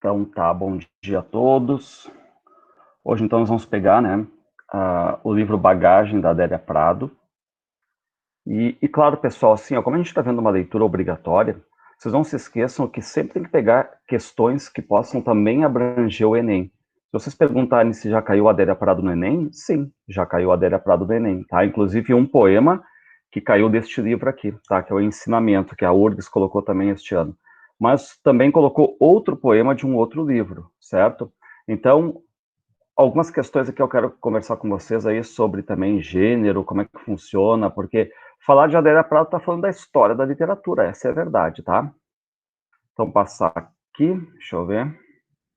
Então tá, bom dia a todos. Hoje então nós vamos pegar, né, o livro Bagagem, da Adélia Prado. E claro, pessoal, assim, ó, como a gente está vendo uma leitura obrigatória, vocês não se esqueçam que sempre tem que pegar questões que possam também abranger o Enem. Se vocês perguntarem se já caiu a Adélia Prado no Enem, sim, já caiu a Adélia Prado no Enem, tá? Inclusive um poema que caiu deste livro aqui, tá? Que é o Ensinamento, que a URGS colocou também este ano. Mas também colocou outro poema de um outro livro, certo? Então, algumas questões aqui eu quero conversar com vocês aí sobre também gênero, como é que funciona, porque falar de Adélia Prado está falando da história da literatura, essa é a verdade, tá? Então, passar aqui, deixa eu ver,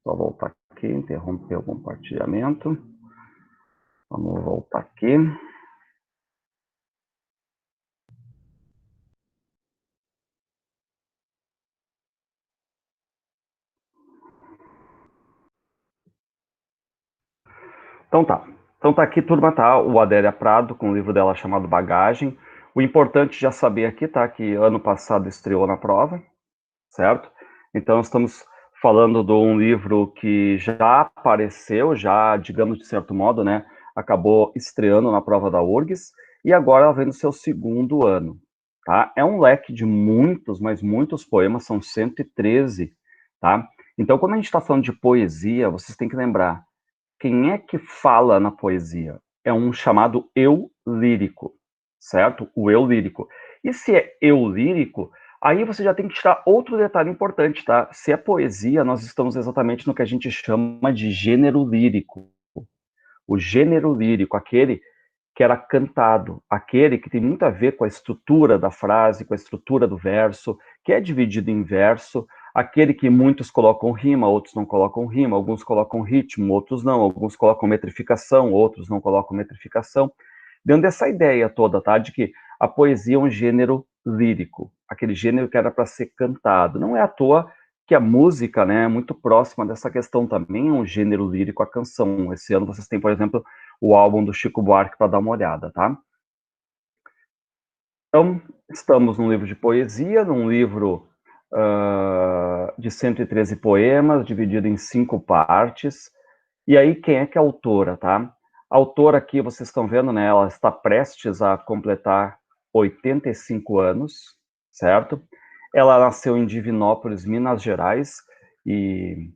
só voltar aqui, interromper o compartilhamento. Vamos voltar aqui. Então tá. Então tá aqui, turma, tá? O Adélia Prado, com o livro dela chamado Bagagem. O importante já saber aqui, tá? Que ano passado estreou na prova, certo? Então estamos falando de um livro que já apareceu, já, digamos de certo modo, né? Acabou estreando na prova da URGS, e agora ela vem no seu segundo ano, tá? É um leque de muitos, mas muitos poemas, são 113, tá? Então, quando a gente está falando de poesia, vocês têm que lembrar, quem é que fala na poesia? É um chamado eu lírico, certo? O eu lírico. E se é eu lírico, aí você já tem que tirar outro detalhe importante, tá? Se é poesia, nós estamos exatamente no que a gente chama de gênero lírico. O gênero lírico, aquele que era cantado, aquele que tem muito a ver com a estrutura da frase, com a estrutura do verso, que é dividido em verso, aquele que muitos colocam rima, outros não colocam rima, alguns colocam ritmo, outros não, alguns colocam metrificação, outros não colocam metrificação, dentro dessa ideia toda, tá, de que a poesia é um gênero lírico, aquele gênero que era para ser cantado. Não é à toa que a música, né, é muito próxima dessa questão também, é um gênero lírico, a canção. Esse ano vocês têm, por exemplo, o álbum do Chico Buarque para dar uma olhada, tá? Então, estamos num livro de poesia, num livro de 113 poemas, dividido em 5 partes. E aí, quem é que é a autora, tá? A autora aqui, vocês estão vendo, né? Ela está prestes a completar 85 anos, certo? Ela nasceu em Divinópolis, Minas Gerais, e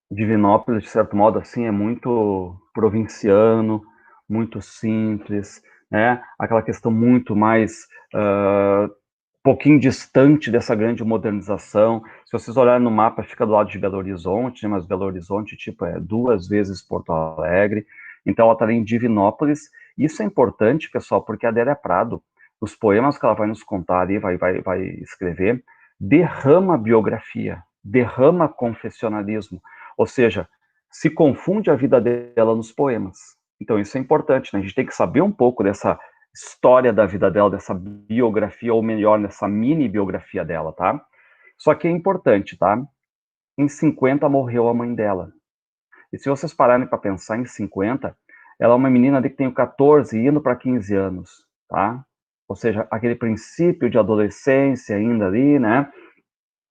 Divinópolis, de certo modo, assim, é muito provinciano, muito simples, né? Aquela questão muito mais pouquinho distante dessa grande modernização. Se vocês olharem no mapa, fica do lado de Belo Horizonte, né? Mas Belo Horizonte, tipo, é 2 vezes Porto Alegre. Então, ela está ali em Divinópolis. Isso é importante, pessoal, porque a Adélia Prado, os poemas que ela vai nos contar ali, vai escrever, derrama biografia, derrama confessionalismo. Ou seja, se confunde a vida dela nos poemas. Então, isso é importante, né? A gente tem que saber um pouco dessa história da vida dela, dessa biografia, ou melhor, nessa mini biografia dela, tá? Só que é importante, tá? Em 50 morreu a mãe dela. E se vocês pararem para pensar, em 50, ela é uma menina ali que tem 14 indo para 15 anos, tá? Ou seja, aquele princípio de adolescência ainda ali, né?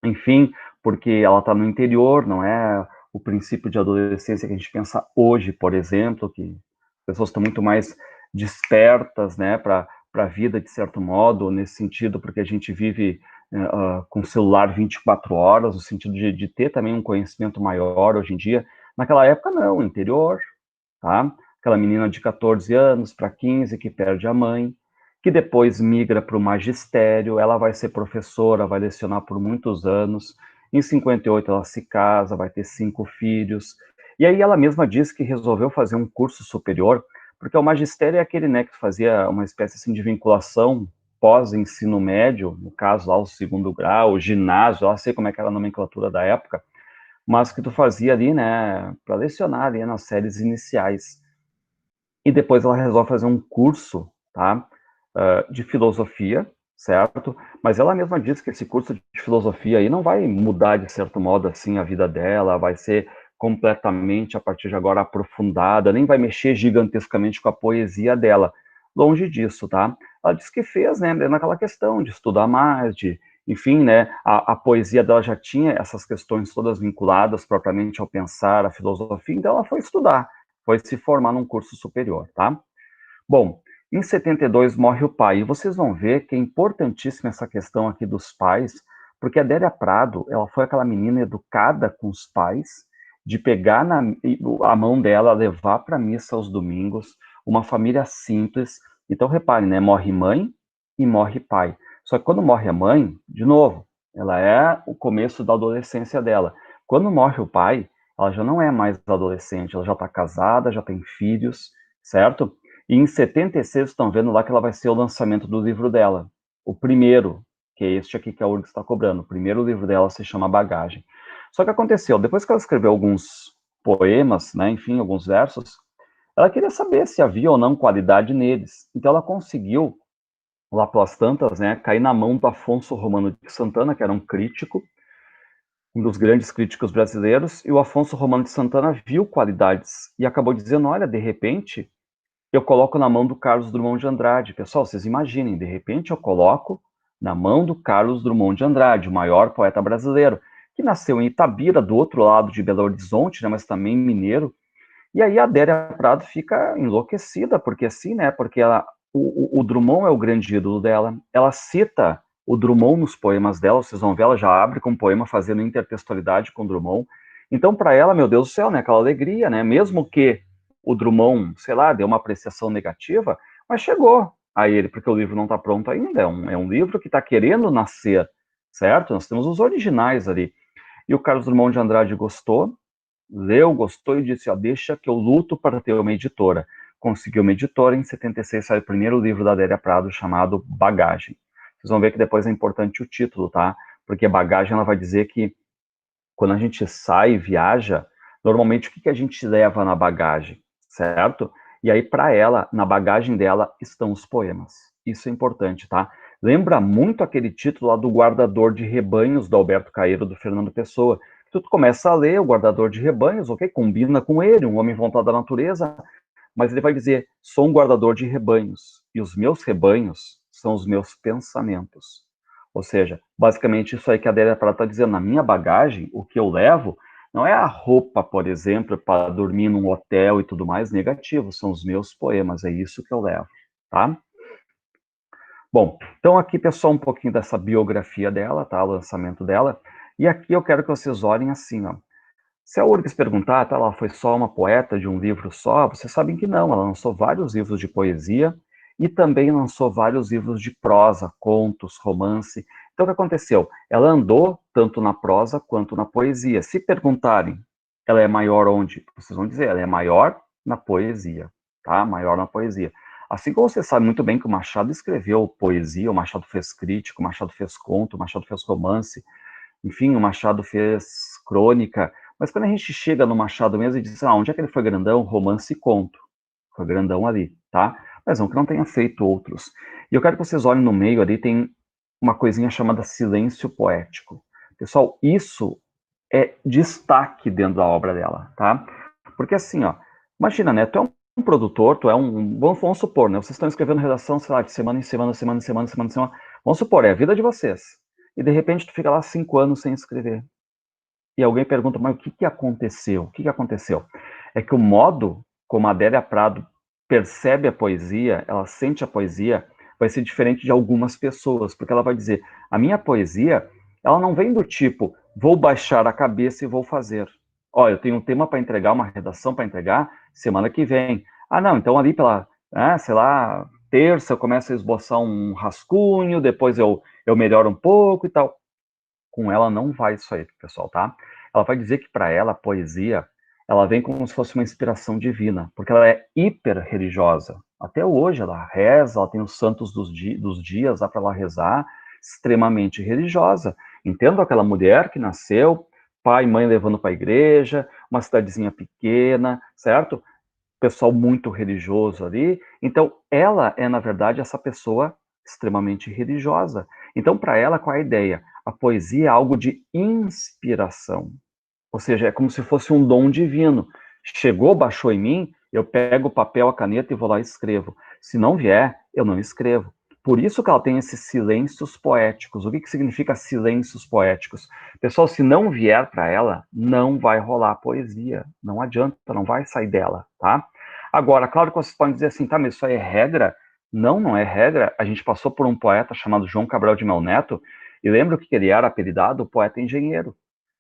Enfim, porque ela está no interior, não é o princípio de adolescência que a gente pensa hoje, por exemplo, que as pessoas estão muito mais despertas, né, para a vida, de certo modo, nesse sentido, porque a gente vive com celular 24 horas, no sentido de ter também um conhecimento maior hoje em dia. Naquela época, não, interior, tá? Aquela menina de 14 anos para 15 que perde a mãe, que depois migra para o magistério, ela vai ser professora, vai lecionar por muitos anos. Em 58 ela se casa, vai ter 5 filhos. E aí ela mesma diz que resolveu fazer um curso superior, porque o magistério é aquele, né, que fazia uma espécie assim, de vinculação pós-ensino médio, no caso lá o segundo grau, o ginásio, eu não sei como é que era a nomenclatura da época, mas que tu fazia ali, né, para lecionar ali nas séries iniciais. E depois ela resolve fazer um curso, tá, de filosofia, certo? Mas ela mesma diz que esse curso de filosofia aí não vai mudar, de certo modo, assim, a vida dela, vai ser completamente, a partir de agora, aprofundada, nem vai mexer gigantescamente com a poesia dela. Longe disso, tá? Ela diz que fez, né, naquela questão de estudar mais, de enfim, né, a poesia dela já tinha essas questões todas vinculadas propriamente ao pensar, à filosofia, então ela foi estudar, foi se formar num curso superior, tá? Bom, em 72 morre o pai, e vocês vão ver que é importantíssima essa questão aqui dos pais, porque a Adélia Prado, ela foi aquela menina educada com os pais, de pegar a mão dela, levar para a missa aos domingos, uma família simples. Então, reparem, né? Morre mãe e morre pai. Só que quando morre a mãe, de novo, ela é o começo da adolescência dela. Quando morre o pai, ela já não é mais adolescente, ela já está casada, já tem filhos, certo? E em 76, estão vendo lá que ela vai ser o lançamento do livro dela. O primeiro, que é este aqui que a URGS está cobrando. O primeiro livro dela se chama Bagagem. Só que aconteceu, depois que ela escreveu alguns poemas, né, enfim, alguns versos, ela queria saber se havia ou não qualidade neles. Então ela conseguiu, lá pelas tantas, né, cair na mão do Afonso Romano de Santana, que era um crítico, um dos grandes críticos brasileiros, e o Afonso Romano de Santana viu qualidades e acabou dizendo, olha, de repente, eu coloco na mão do Carlos Drummond de Andrade. Pessoal, vocês imaginem, de repente eu coloco na mão do Carlos Drummond de Andrade, o maior poeta brasileiro, que nasceu em Itabira, do outro lado de Belo Horizonte, né, mas também mineiro. E aí a Adélia Prado fica enlouquecida, porque assim, né, porque o Drummond é o grande ídolo dela, ela cita o Drummond nos poemas dela, vocês vão ver, ela já abre com um poema fazendo intertextualidade com o Drummond. Então, para ela, meu Deus do céu, né, aquela alegria, né, mesmo que o Drummond, sei lá, deu uma apreciação negativa, mas chegou a ele, porque o livro não está pronto ainda, é um livro que está querendo nascer, certo? Nós temos os originais ali. E o Carlos Drummond de Andrade gostou, leu, gostou e disse, ó, deixa que eu luto para ter uma editora. Conseguiu uma editora, em 76 sai o primeiro livro da Adélia Prado, chamado Bagagem. Vocês vão ver que depois é importante o título, tá? Porque bagagem, ela vai dizer que quando a gente sai, viaja, normalmente o que a gente leva na bagagem, certo? E aí, para ela, na bagagem dela, estão os poemas. Isso é importante, tá? Lembra muito aquele título lá do Guardador de Rebanhos, do Alberto Caeiro, do Fernando Pessoa. Tu começa a ler o Guardador de Rebanhos, ok? Combina com ele, um homem voltado à natureza, mas ele vai dizer, sou um guardador de rebanhos, e os meus rebanhos são os meus pensamentos. Ou seja, basicamente isso aí que a Adélia Prado está dizendo, na minha bagagem, o que eu levo não é a roupa, por exemplo, para dormir num hotel e tudo mais, negativo, são os meus poemas, é isso que eu levo, tá? Bom, então aqui, pessoal, um pouquinho dessa biografia dela, tá? O lançamento dela, e aqui eu quero que vocês olhem assim, ó. Se a URGS perguntar, tá, ela foi só uma poeta de um livro só, vocês sabem que não, ela lançou vários livros de poesia e também lançou vários livros de prosa, contos, romance. Então, o que aconteceu? Ela andou tanto na prosa quanto na poesia. Se perguntarem, ela é maior onde? Vocês vão dizer, ela é maior na poesia, tá? Maior na poesia. Assim como você sabe muito bem que o Machado escreveu poesia, o Machado fez crítica, o Machado fez conto, o Machado fez romance, enfim, o Machado fez crônica, mas quando a gente chega no Machado mesmo e diz, onde é que ele foi grandão? Romance e conto. Foi grandão ali, tá? Mas não que não tenha feito outros. E eu quero que vocês olhem no meio ali, tem uma coisinha chamada silêncio poético. Pessoal, isso é destaque dentro da obra dela, tá? Porque assim, ó, imagina, né, tu é um produtor, tu é vamos supor, né, vocês estão escrevendo redação, sei lá, de semana em semana, vamos supor, é a vida de vocês. E de repente tu fica lá 5 anos sem escrever. E alguém pergunta, mas o que aconteceu? O que aconteceu? É que o modo como a Adélia Prado percebe a poesia, ela sente a poesia, vai ser diferente de algumas pessoas, porque ela vai dizer, a minha poesia, ela não vem do tipo, vou baixar a cabeça e vou fazer. Ó, eu tenho um tema para entregar, uma redação para entregar, semana que vem. Ah, não, então ali pela, sei lá, terça eu começo a esboçar um rascunho, depois eu melhoro um pouco e tal. Com ela não vai isso aí, pessoal, tá? Ela vai dizer que para ela a poesia, ela vem como se fosse uma inspiração divina, porque ela é hiper religiosa. Até hoje ela reza, ela tem os santos dos dias lá para ela rezar, extremamente religiosa. Entendo aquela mulher que nasceu, pai e mãe levando para a igreja, uma cidadezinha pequena, certo? Pessoal muito religioso ali. Então, ela é, na verdade, essa pessoa extremamente religiosa. Então, para ela, qual é a ideia? A poesia é algo de inspiração. Ou seja, é como se fosse um dom divino. Chegou, baixou em mim, eu pego o papel, a caneta e vou lá e escrevo. Se não vier, eu não escrevo. Por isso que ela tem esses silêncios poéticos. O que significa silêncios poéticos? Pessoal, se não vier para ela, não vai rolar poesia. Não adianta, não vai sair dela, tá? Agora, claro que vocês podem dizer assim, tá, mas isso aí é regra? Não, não é regra. A gente passou por um poeta chamado João Cabral de Melo Neto, e lembra que ele era apelidado o poeta engenheiro.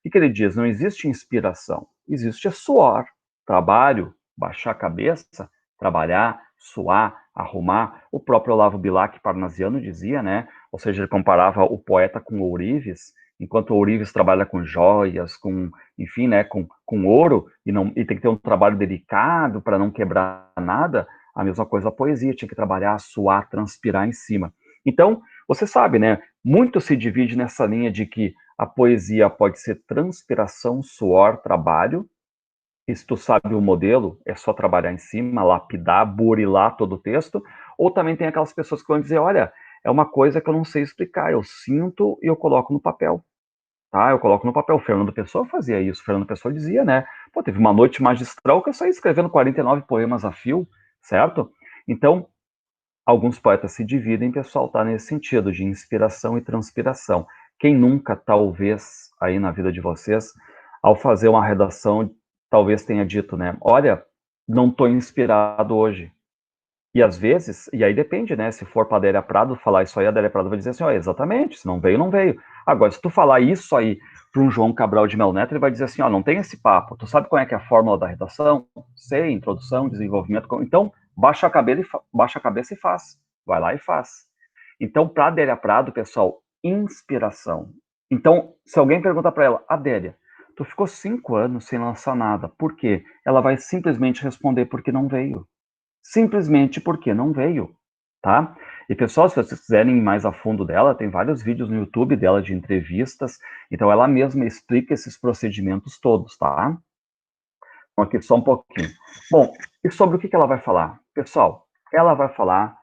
O que ele diz? Não existe inspiração, existe suor, trabalho, baixar a cabeça, trabalhar, suar, arrumar. O próprio Olavo Bilac Parnasiano dizia, né? Ou seja, ele comparava o poeta com ourives, enquanto o ourives trabalha com joias, com, enfim, né, com ouro, e tem que ter um trabalho delicado para não quebrar nada. A mesma coisa a poesia, tinha que trabalhar, suar, transpirar em cima. Então, você sabe, né? Muito se divide nessa linha de que a poesia pode ser transpiração, suor, trabalho, e se tu sabe o modelo, é só trabalhar em cima, lapidar, burilar todo o texto, ou também tem aquelas pessoas que vão dizer, olha, é uma coisa que eu não sei explicar, eu sinto e eu coloco no papel, tá? Eu coloco no papel. O Fernando Pessoa fazia isso, o Fernando Pessoa dizia, né? Pô, teve uma noite magistral que eu saí escrevendo 49 poemas a fio, certo? Então, alguns poetas se dividem, pessoal, tá nesse sentido de inspiração e transpiração. Quem nunca, talvez, aí na vida de vocês, ao fazer uma redação, talvez tenha dito, né? Olha, não estou inspirado hoje. E às vezes, e aí depende, né? Se for para a Adélia Prado falar isso aí, a Adélia Prado vai dizer assim, ó, exatamente, se não veio, não veio. Agora, se tu falar isso aí para um João Cabral de Melo Neto, ele vai dizer assim, ó, não tem esse papo. Tu sabe qual é que é a fórmula da redação? Sei, introdução, desenvolvimento. Então, baixa a cabeça e faz. Vai lá e faz. Então, para a Adélia Prado, pessoal, inspiração. Então, se alguém pergunta para ela, Adélia, tu ficou 5 anos sem lançar nada, por quê? Ela vai simplesmente responder porque não veio. Simplesmente porque não veio, tá? E pessoal, se vocês quiserem ir mais a fundo dela, tem vários vídeos no YouTube dela de entrevistas, então ela mesma explica esses procedimentos todos, tá? Então aqui só um pouquinho. Bom, e sobre o que ela vai falar? Pessoal, ela vai falar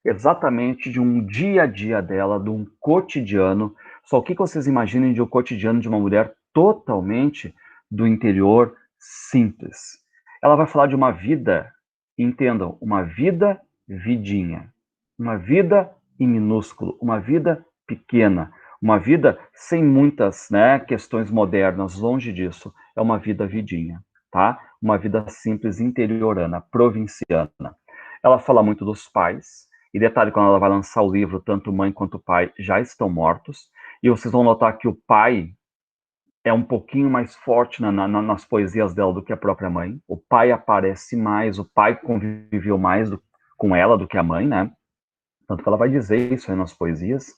exatamente de um dia a dia dela, de um cotidiano. Só o que vocês imaginem de um cotidiano de uma mulher totalmente do interior, simples. Ela vai falar de uma vida, entendam, uma vida vidinha, uma vida em minúsculo, uma vida pequena, uma vida sem muitas, né, questões modernas, longe disso. É uma vida vidinha, tá? Uma vida simples, interiorana, provinciana. Ela fala muito dos pais, e detalhe, quando ela vai lançar o livro, tanto mãe quanto pai já estão mortos. E vocês vão notar que o pai é um pouquinho mais forte nas poesias dela do que a própria mãe. O pai aparece mais, o pai conviveu mais com ela do que a mãe, né? Tanto que ela vai dizer isso aí nas poesias. O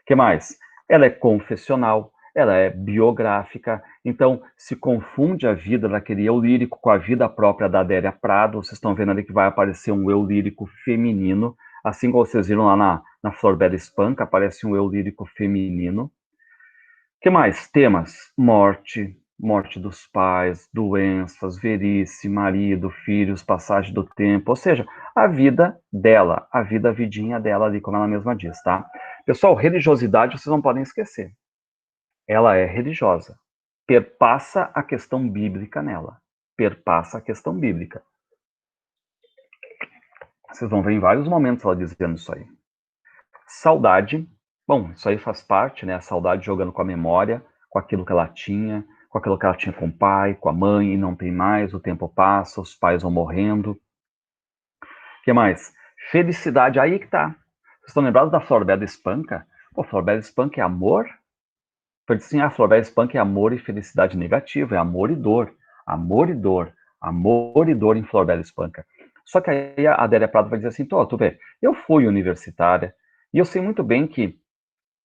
que mais? Ela é confessional, ela é biográfica, então se confunde a vida daquele eu lírico com a vida própria da Adélia Prado. Vocês estão vendo ali que vai aparecer um eu lírico feminino, assim como vocês viram lá na Flor Bela Espanca, aparece um eu lírico feminino. O que mais? Temas: morte, morte dos pais, doenças, velhice, marido, filhos, passagem do tempo, ou seja, a vida dela, a vida, a vidinha dela ali, como ela mesma diz, tá? Pessoal, religiosidade vocês não podem esquecer. Ela é religiosa. Perpassa a questão bíblica nela. Perpassa a questão bíblica. Vocês vão ver em vários momentos ela dizendo isso aí. Saudade. Bom, isso aí faz parte, né? A saudade jogando com a memória, com aquilo que ela tinha, com aquilo que ela tinha com o pai, com a mãe, e não tem mais, o tempo passa, os pais vão morrendo. O que mais? Felicidade, aí que tá. Vocês estão lembrados da Flor Bela Espanca? Pô, Flor Bela Espanca é amor? Foi assim, a Flor Bela Espanca é amor e felicidade negativa, é amor e dor. Amor e dor. Amor e dor em Flor Bela Espanca. Só que aí a Adélia Prado vai dizer assim, tu vê, eu fui universitária, e eu sei muito bem que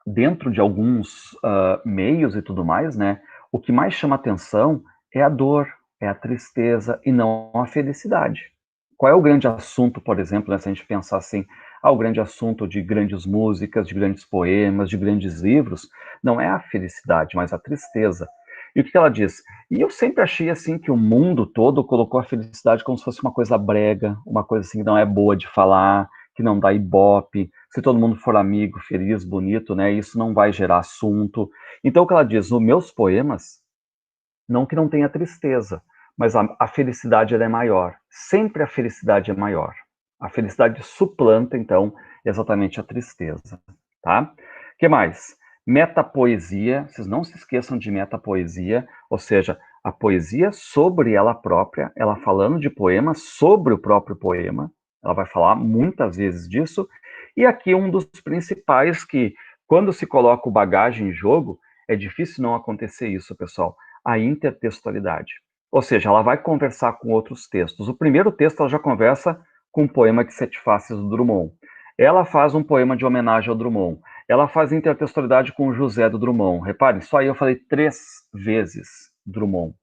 dentro de alguns meios e tudo mais, né, o que mais chama atenção é a dor, é a tristeza e não a felicidade. Qual é o grande assunto, por exemplo, né, se a gente pensar assim, o grande assunto de grandes músicas, de grandes poemas, de grandes livros, não é a felicidade, mas a tristeza. E o que ela diz? E eu sempre achei assim que o mundo todo colocou a felicidade como se fosse uma coisa brega, uma coisa assim que não é boa de falar, que não dá ibope, se todo mundo for amigo, feliz, bonito, né, isso não vai gerar assunto. Então o que ela diz, nos meus poemas, não que não tenha tristeza, mas a felicidade ela é maior. Sempre a felicidade é maior. A felicidade suplanta, então, exatamente a tristeza, tá? O que mais? Metapoesia, vocês não se esqueçam de metapoesia, ou seja, a poesia sobre ela própria, ela falando de poema sobre o próprio poema, ela vai falar muitas vezes disso, e aqui um dos principais que, quando se coloca o bagagem em jogo, é difícil não acontecer isso, pessoal, a intertextualidade. Ou seja, ela vai conversar com outros textos. O primeiro texto ela já conversa com o poema de Sete Faces do Drummond. Ela faz um poema de homenagem ao Drummond. Ela faz intertextualidade com o José do Drummond. Reparem, só aí eu falei 3 vezes Drummond.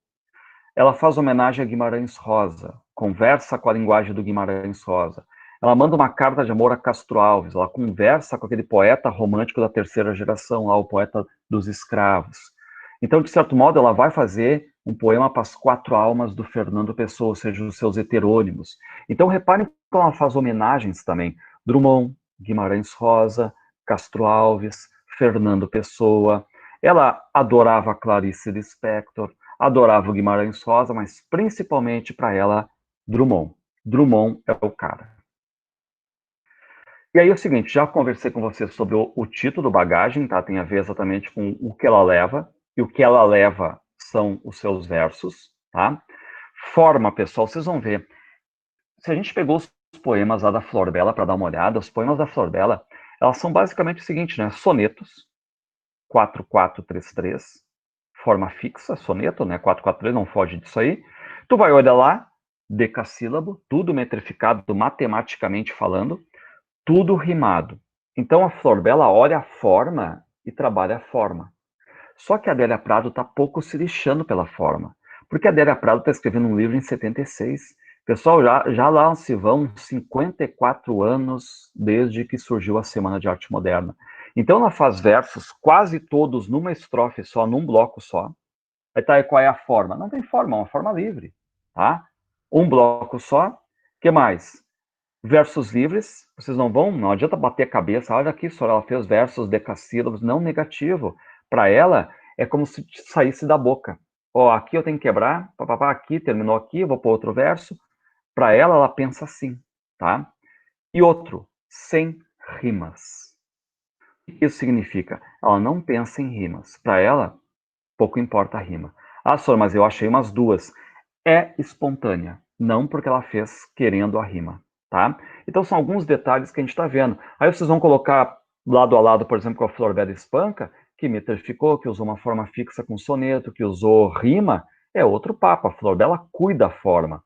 Ela faz homenagem a Guimarães Rosa, conversa com a linguagem do Guimarães Rosa. Ela manda uma carta de amor a Castro Alves, ela conversa com aquele poeta romântico da terceira geração, lá, o poeta dos escravos. Então, de certo modo, ela vai fazer um poema para as 4 almas do Fernando Pessoa, ou seja, os seus heterônimos. Então, reparem como ela faz homenagens também. Drummond, Guimarães Rosa, Castro Alves, Fernando Pessoa. Ela adorava Clarice Lispector, adorava o Guimarães Rosa, mas principalmente para ela, Drummond. Drummond é o cara. E aí é o seguinte, já conversei com você sobre o título bagagem, tá? Tem a ver exatamente com o que ela leva, e o que ela leva são os seus versos, tá? Forma, pessoal, vocês vão ver. Se a gente pegou os poemas lá da Flor Bela para dar uma olhada, os poemas da Flor Bela, elas são basicamente o seguinte, né? Sonetos, 4-4-3-3, forma fixa, soneto, né? 4-4-3, não foge disso aí. Tu vai olhar lá, decassílabo, tudo metrificado matematicamente falando, tudo rimado. Então a Flor Bela olha a forma e trabalha a forma. Só que a Adélia Prado está pouco se lixando pela forma. Porque a Adélia Prado está escrevendo um livro em 76. Pessoal, já lá se vão 54 anos desde que surgiu a Semana de Arte Moderna. Então ela faz versos quase todos numa estrofe só, num bloco só. Aí tá, qual é a forma? Não tem forma, é uma forma livre, tá? Um bloco só. O que mais? Versos livres, vocês não adianta bater a cabeça, olha aqui, só ela fez versos decassílabos, não negativo. Para ela, é como se saísse da boca. Ó, aqui eu tenho que quebrar, papapá, aqui, terminou aqui, vou para outro verso. Para ela pensa assim, tá? E outro, sem rimas. O que isso significa? Ela não pensa em rimas. Para ela, pouco importa a rima. Ah, Sor, mas eu achei umas duas. É espontânea, não porque ela fez querendo a rima, tá? Então são alguns detalhes que a gente está vendo. Aí vocês vão colocar lado a lado, por exemplo, com a Flor Bela Espanca, que metrificou, que usou uma forma fixa com soneto, que usou rima, é outro papo. A Flor Bela cuida a forma.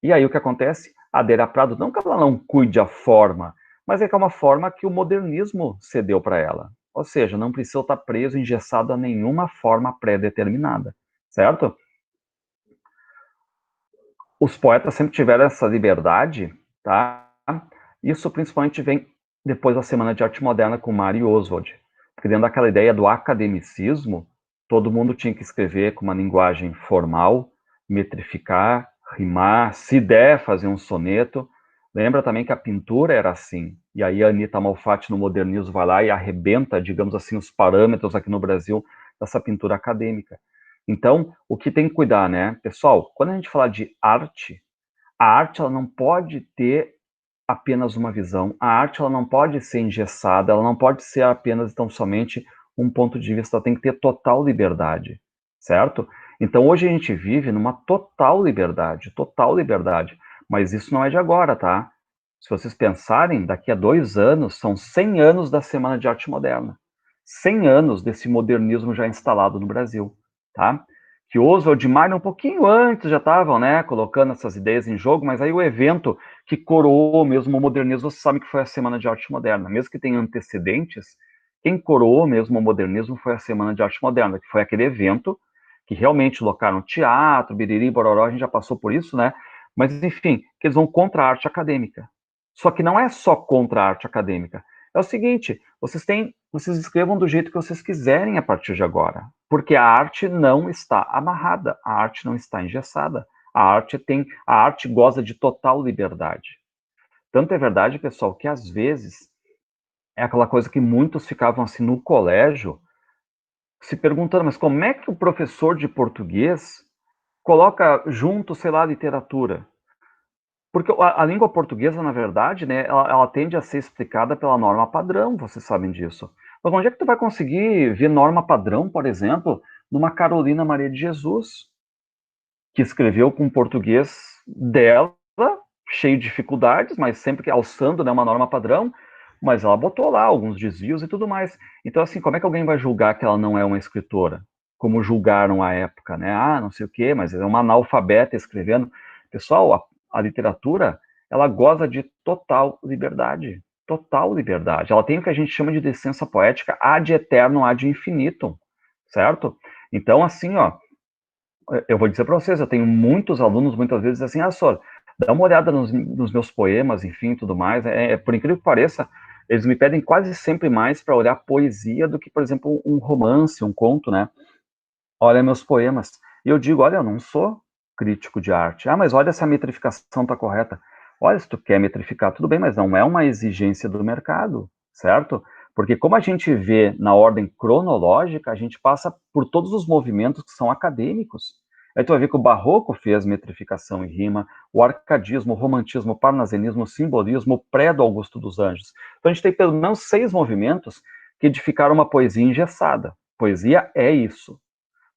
E aí o que acontece? A Adélia Prado, não que ela não cuide a forma, mas é que é uma forma que o modernismo cedeu para ela. Ou seja, não precisa estar preso, engessado a nenhuma forma pré-determinada, certo? Os poetas sempre tiveram essa liberdade, tá? Isso principalmente vem depois da Semana de Arte Moderna com Mário Oswald, porque dentro daquela ideia do academicismo, todo mundo tinha que escrever com uma linguagem formal, metrificar, rimar, se der, fazer um soneto. Lembra também que a pintura era assim, e aí a Anita Malfatti no modernismo vai lá e arrebenta, digamos assim, os parâmetros aqui no Brasil dessa pintura acadêmica. Então, o que tem que cuidar, né? Pessoal, quando a gente fala de arte, a arte ela não pode ter apenas uma visão, a arte ela não pode ser engessada, ela não pode ser apenas, tão somente, um ponto de vista, ela tem que ter total liberdade, certo? Então, hoje a gente vive numa total liberdade, mas isso não é de agora, tá? Se vocês pensarem, daqui a 2 anos, são 100 anos da Semana de Arte Moderna. 100 anos desse modernismo já instalado no Brasil, tá? Que Oswald e Mário, um pouquinho antes, já estavam, né, colocando essas ideias em jogo, mas aí o evento que coroou mesmo o modernismo, você sabe que foi a Semana de Arte Moderna. Mesmo que tenha antecedentes, quem coroou mesmo o modernismo foi a Semana de Arte Moderna, que foi aquele evento que realmente locaram teatro, biriri, bororó, a gente já passou por isso, né? Mas, enfim, que eles vão contra a arte acadêmica. Só que não é só contra a arte acadêmica. É o seguinte, vocês escrevam do jeito que vocês quiserem a partir de agora, porque a arte não está amarrada, a arte não está engessada. A arte goza de total liberdade. Tanto é verdade, pessoal, que às vezes é aquela coisa que muitos ficavam assim no colégio se perguntando, mas como é que o professor de português coloca junto, sei lá, literatura? Porque a língua portuguesa, na verdade, né, ela tende a ser explicada pela norma padrão, vocês sabem disso. Mas onde é que tu vai conseguir ver norma padrão, por exemplo, numa Carolina Maria de Jesus, que escreveu com português dela, cheio de dificuldades, mas sempre que alçando, né, uma norma padrão, mas ela botou lá alguns desvios e tudo mais. Então, assim, como é que alguém vai julgar que ela não é uma escritora? Como julgaram à época, né? Ah, não sei o quê, mas é uma analfabeta escrevendo. Pessoal, a literatura, ela goza de total liberdade. Total liberdade. Ela tem o que a gente chama de licença poética ad eternum, ad infinitum, certo? Então, assim, ó, eu vou dizer para vocês, eu tenho muitos alunos, muitas vezes, assim, Sor, dá uma olhada nos meus poemas, enfim, tudo mais. Por incrível que pareça, eles me pedem quase sempre mais para olhar poesia do que, por exemplo, um romance, um conto, né? Olha meus poemas. E eu digo, olha, eu não sou crítico de arte. Ah, mas olha se a metrificação está correta. Olha, se tu quer metrificar, tudo bem, mas não é uma exigência do mercado, certo? Porque como a gente vê na ordem cronológica, a gente passa por todos os movimentos que são acadêmicos. Aí tu vai ver que o barroco fez metrificação e rima, o arcadismo, o romantismo, o parnasianismo, o simbolismo, o pré do Augusto dos Anjos. Então a gente tem pelo menos 6 movimentos que edificaram uma poesia engessada. Poesia é isso.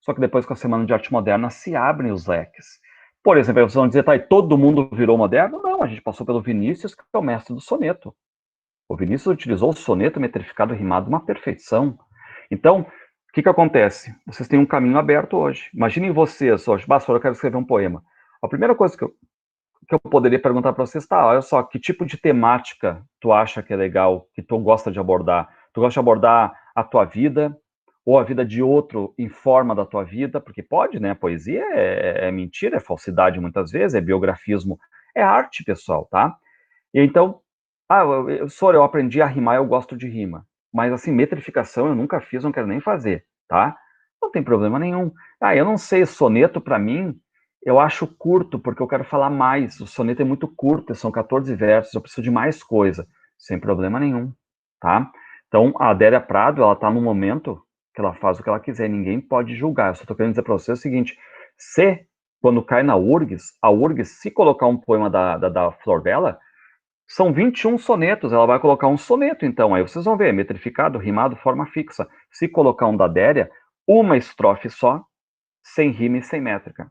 Só que depois, com a Semana de Arte Moderna, se abrem os leques. Por exemplo, vocês vão dizer, tá, e todo mundo virou moderno? Não, a gente passou pelo Vinícius, que é o mestre do soneto. O Vinícius utilizou o soneto metrificado rimado uma perfeição. Então, o que acontece? Vocês têm um caminho aberto hoje. Imaginem vocês hoje, Bastos, eu quero escrever um poema. A primeira coisa que eu poderia perguntar para vocês, tá, olha só, que tipo de temática tu acha que é legal, que tu gosta de abordar? Tu gosta de abordar a tua vida, ou a vida de outro em forma da tua vida? Porque pode, né? Poesia é mentira, é falsidade muitas vezes, é biografismo, é arte, pessoal, tá? E então, eu aprendi a rimar, eu gosto de rima. Mas, assim, metrificação eu nunca fiz, não quero nem fazer, tá? Não tem problema nenhum. Ah, eu não sei, soneto para mim, eu acho curto, porque eu quero falar mais. O soneto é muito curto, são 14 versos, eu preciso de mais coisa. Sem problema nenhum, tá? Então, a Adélia Prado, ela tá no momento que ela faz o que ela quiser, ninguém pode julgar. Eu só tô querendo dizer para você o seguinte, se, quando cai na URGS, a URGS, se colocar um poema da Flor Bela, são 21 sonetos, ela vai colocar um soneto, então, aí vocês vão ver, metrificado, rimado, forma fixa. Se colocar um da Adélia, uma estrofe só, sem rima e sem métrica.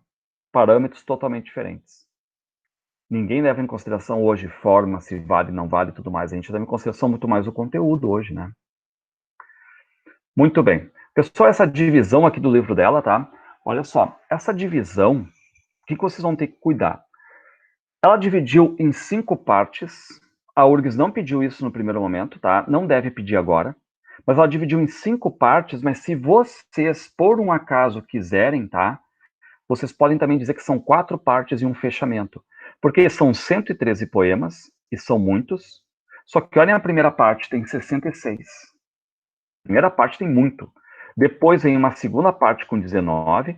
Parâmetros totalmente diferentes. Ninguém leva em consideração hoje forma, se vale, não vale e tudo mais. A gente leva em consideração muito mais o conteúdo hoje, né? Muito bem. Pessoal, essa divisão aqui do livro dela, tá? Olha só, essa divisão, o que vocês vão ter que cuidar? Ela dividiu em 5 partes. A URGS não pediu isso no primeiro momento, tá? Não deve pedir agora. Mas ela dividiu em 5 partes, mas se vocês, por um acaso, quiserem, tá? Vocês podem também dizer que são 4 partes e um fechamento. Porque são 113 poemas, e são muitos. Só que olhem a primeira parte, tem 66. A primeira parte tem muito. Depois vem uma segunda parte com 19,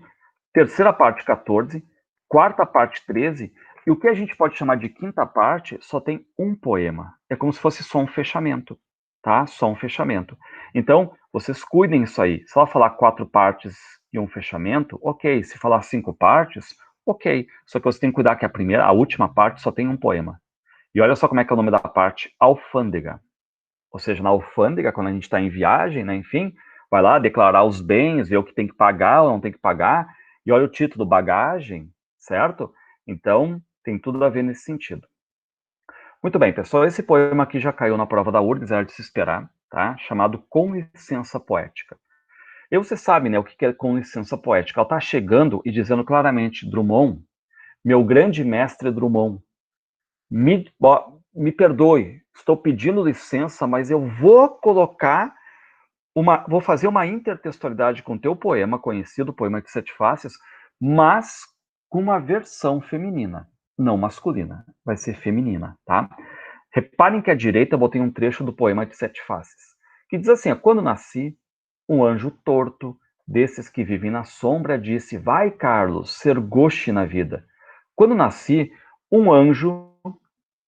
terceira parte 14, quarta parte 13, e o que a gente pode chamar de quinta parte só tem um poema. É como se fosse só um fechamento, tá? Só um fechamento. Então, vocês cuidem isso aí. Se ela falar 4 partes e um fechamento, ok. Se falar 5 partes, ok. Só que você tem que cuidar que a última parte só tem um poema. E olha só como é que é o nome da parte, alfândega. Ou seja, na alfândega, quando a gente está em viagem, né, enfim, vai lá declarar os bens, ver o que tem que pagar ou não tem que pagar, e olha o título, bagagem, certo? Então, tem tudo a ver nesse sentido. Muito bem, pessoal, esse poema aqui já caiu na prova da URGS, era de se esperar, tá? Chamado Com Licença Poética. E você sabe, né, o que é Com Licença Poética? Ela está chegando e dizendo claramente, Drummond, meu grande mestre Drummond, me perdoe, estou pedindo licença, mas eu vou vou fazer uma intertextualidade com o teu poema conhecido, o poema de Sete Faces, mas com uma versão feminina, não masculina, vai ser feminina, tá? Reparem que à direita eu botei um trecho do poema de Sete Faces, que diz assim, quando nasci, um anjo torto, desses que vivem na sombra, disse, vai, Carlos, ser goste na vida. Quando nasci, um anjo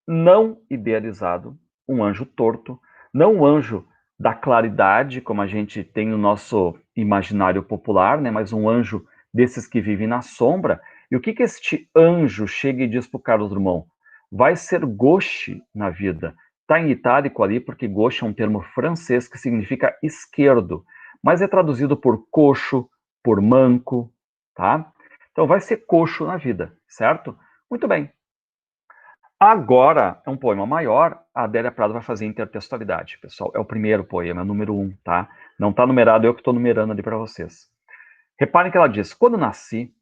não idealizado, um anjo torto, não um anjo da claridade, como a gente tem no nosso imaginário popular, né, mas um anjo desses que vivem na sombra. E o que este anjo chega e diz para o Carlos Drummond? vai ser gauche na vida. Está em itálico ali porque gauche é um termo francês que significa esquerdo, mas é traduzido por coxo, por manco, tá? Então vai ser coxo na vida, certo? Muito bem. Agora, é um poema maior, a Adélia Prado vai fazer intertextualidade, pessoal. É o primeiro poema, é o número 1, tá? Não está numerado, eu que estou numerando ali para vocês. Reparem que ela diz, quando nasci,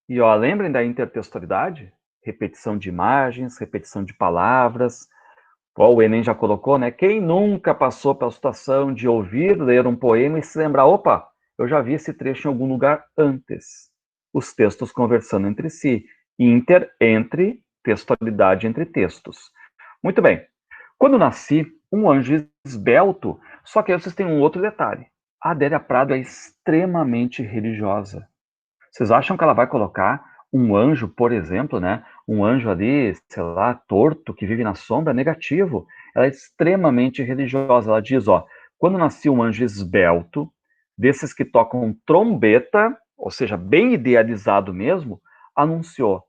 e ó, lembrem da intertextualidade? Repetição de imagens, repetição de palavras. Ó, o Enem já colocou, né? Quem nunca passou pela situação de ouvir, ler um poema e se lembrar, opa, eu já vi esse trecho em algum lugar antes. Os textos conversando entre si. Entre, textualidade entre textos. Muito bem. Quando nasci, um anjo esbelto, só que aí vocês têm um outro detalhe. A Adélia Prado é extremamente religiosa. Vocês acham que ela vai colocar um anjo, por exemplo, né? Um anjo ali, sei lá, torto, que vive na sombra, negativo. Ela é extremamente religiosa. Ela diz, ó, quando nasceu um anjo esbelto, desses que tocam trombeta, ou seja, bem idealizado mesmo, anunciou. O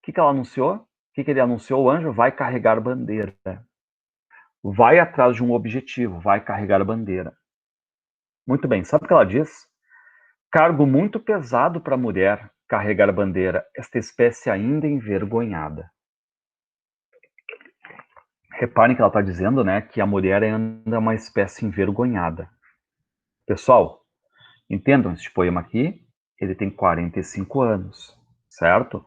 que ela anunciou? O que ele anunciou? O anjo vai carregar bandeira. Vai atrás de um objetivo, vai carregar bandeira. Muito bem, sabe o que ela diz? Cargo muito pesado para a mulher carregar bandeira, esta espécie ainda envergonhada. Reparem que ela está dizendo, né, que a mulher ainda é uma espécie envergonhada. Pessoal, entendam, este poema aqui, ele tem 45 anos, certo?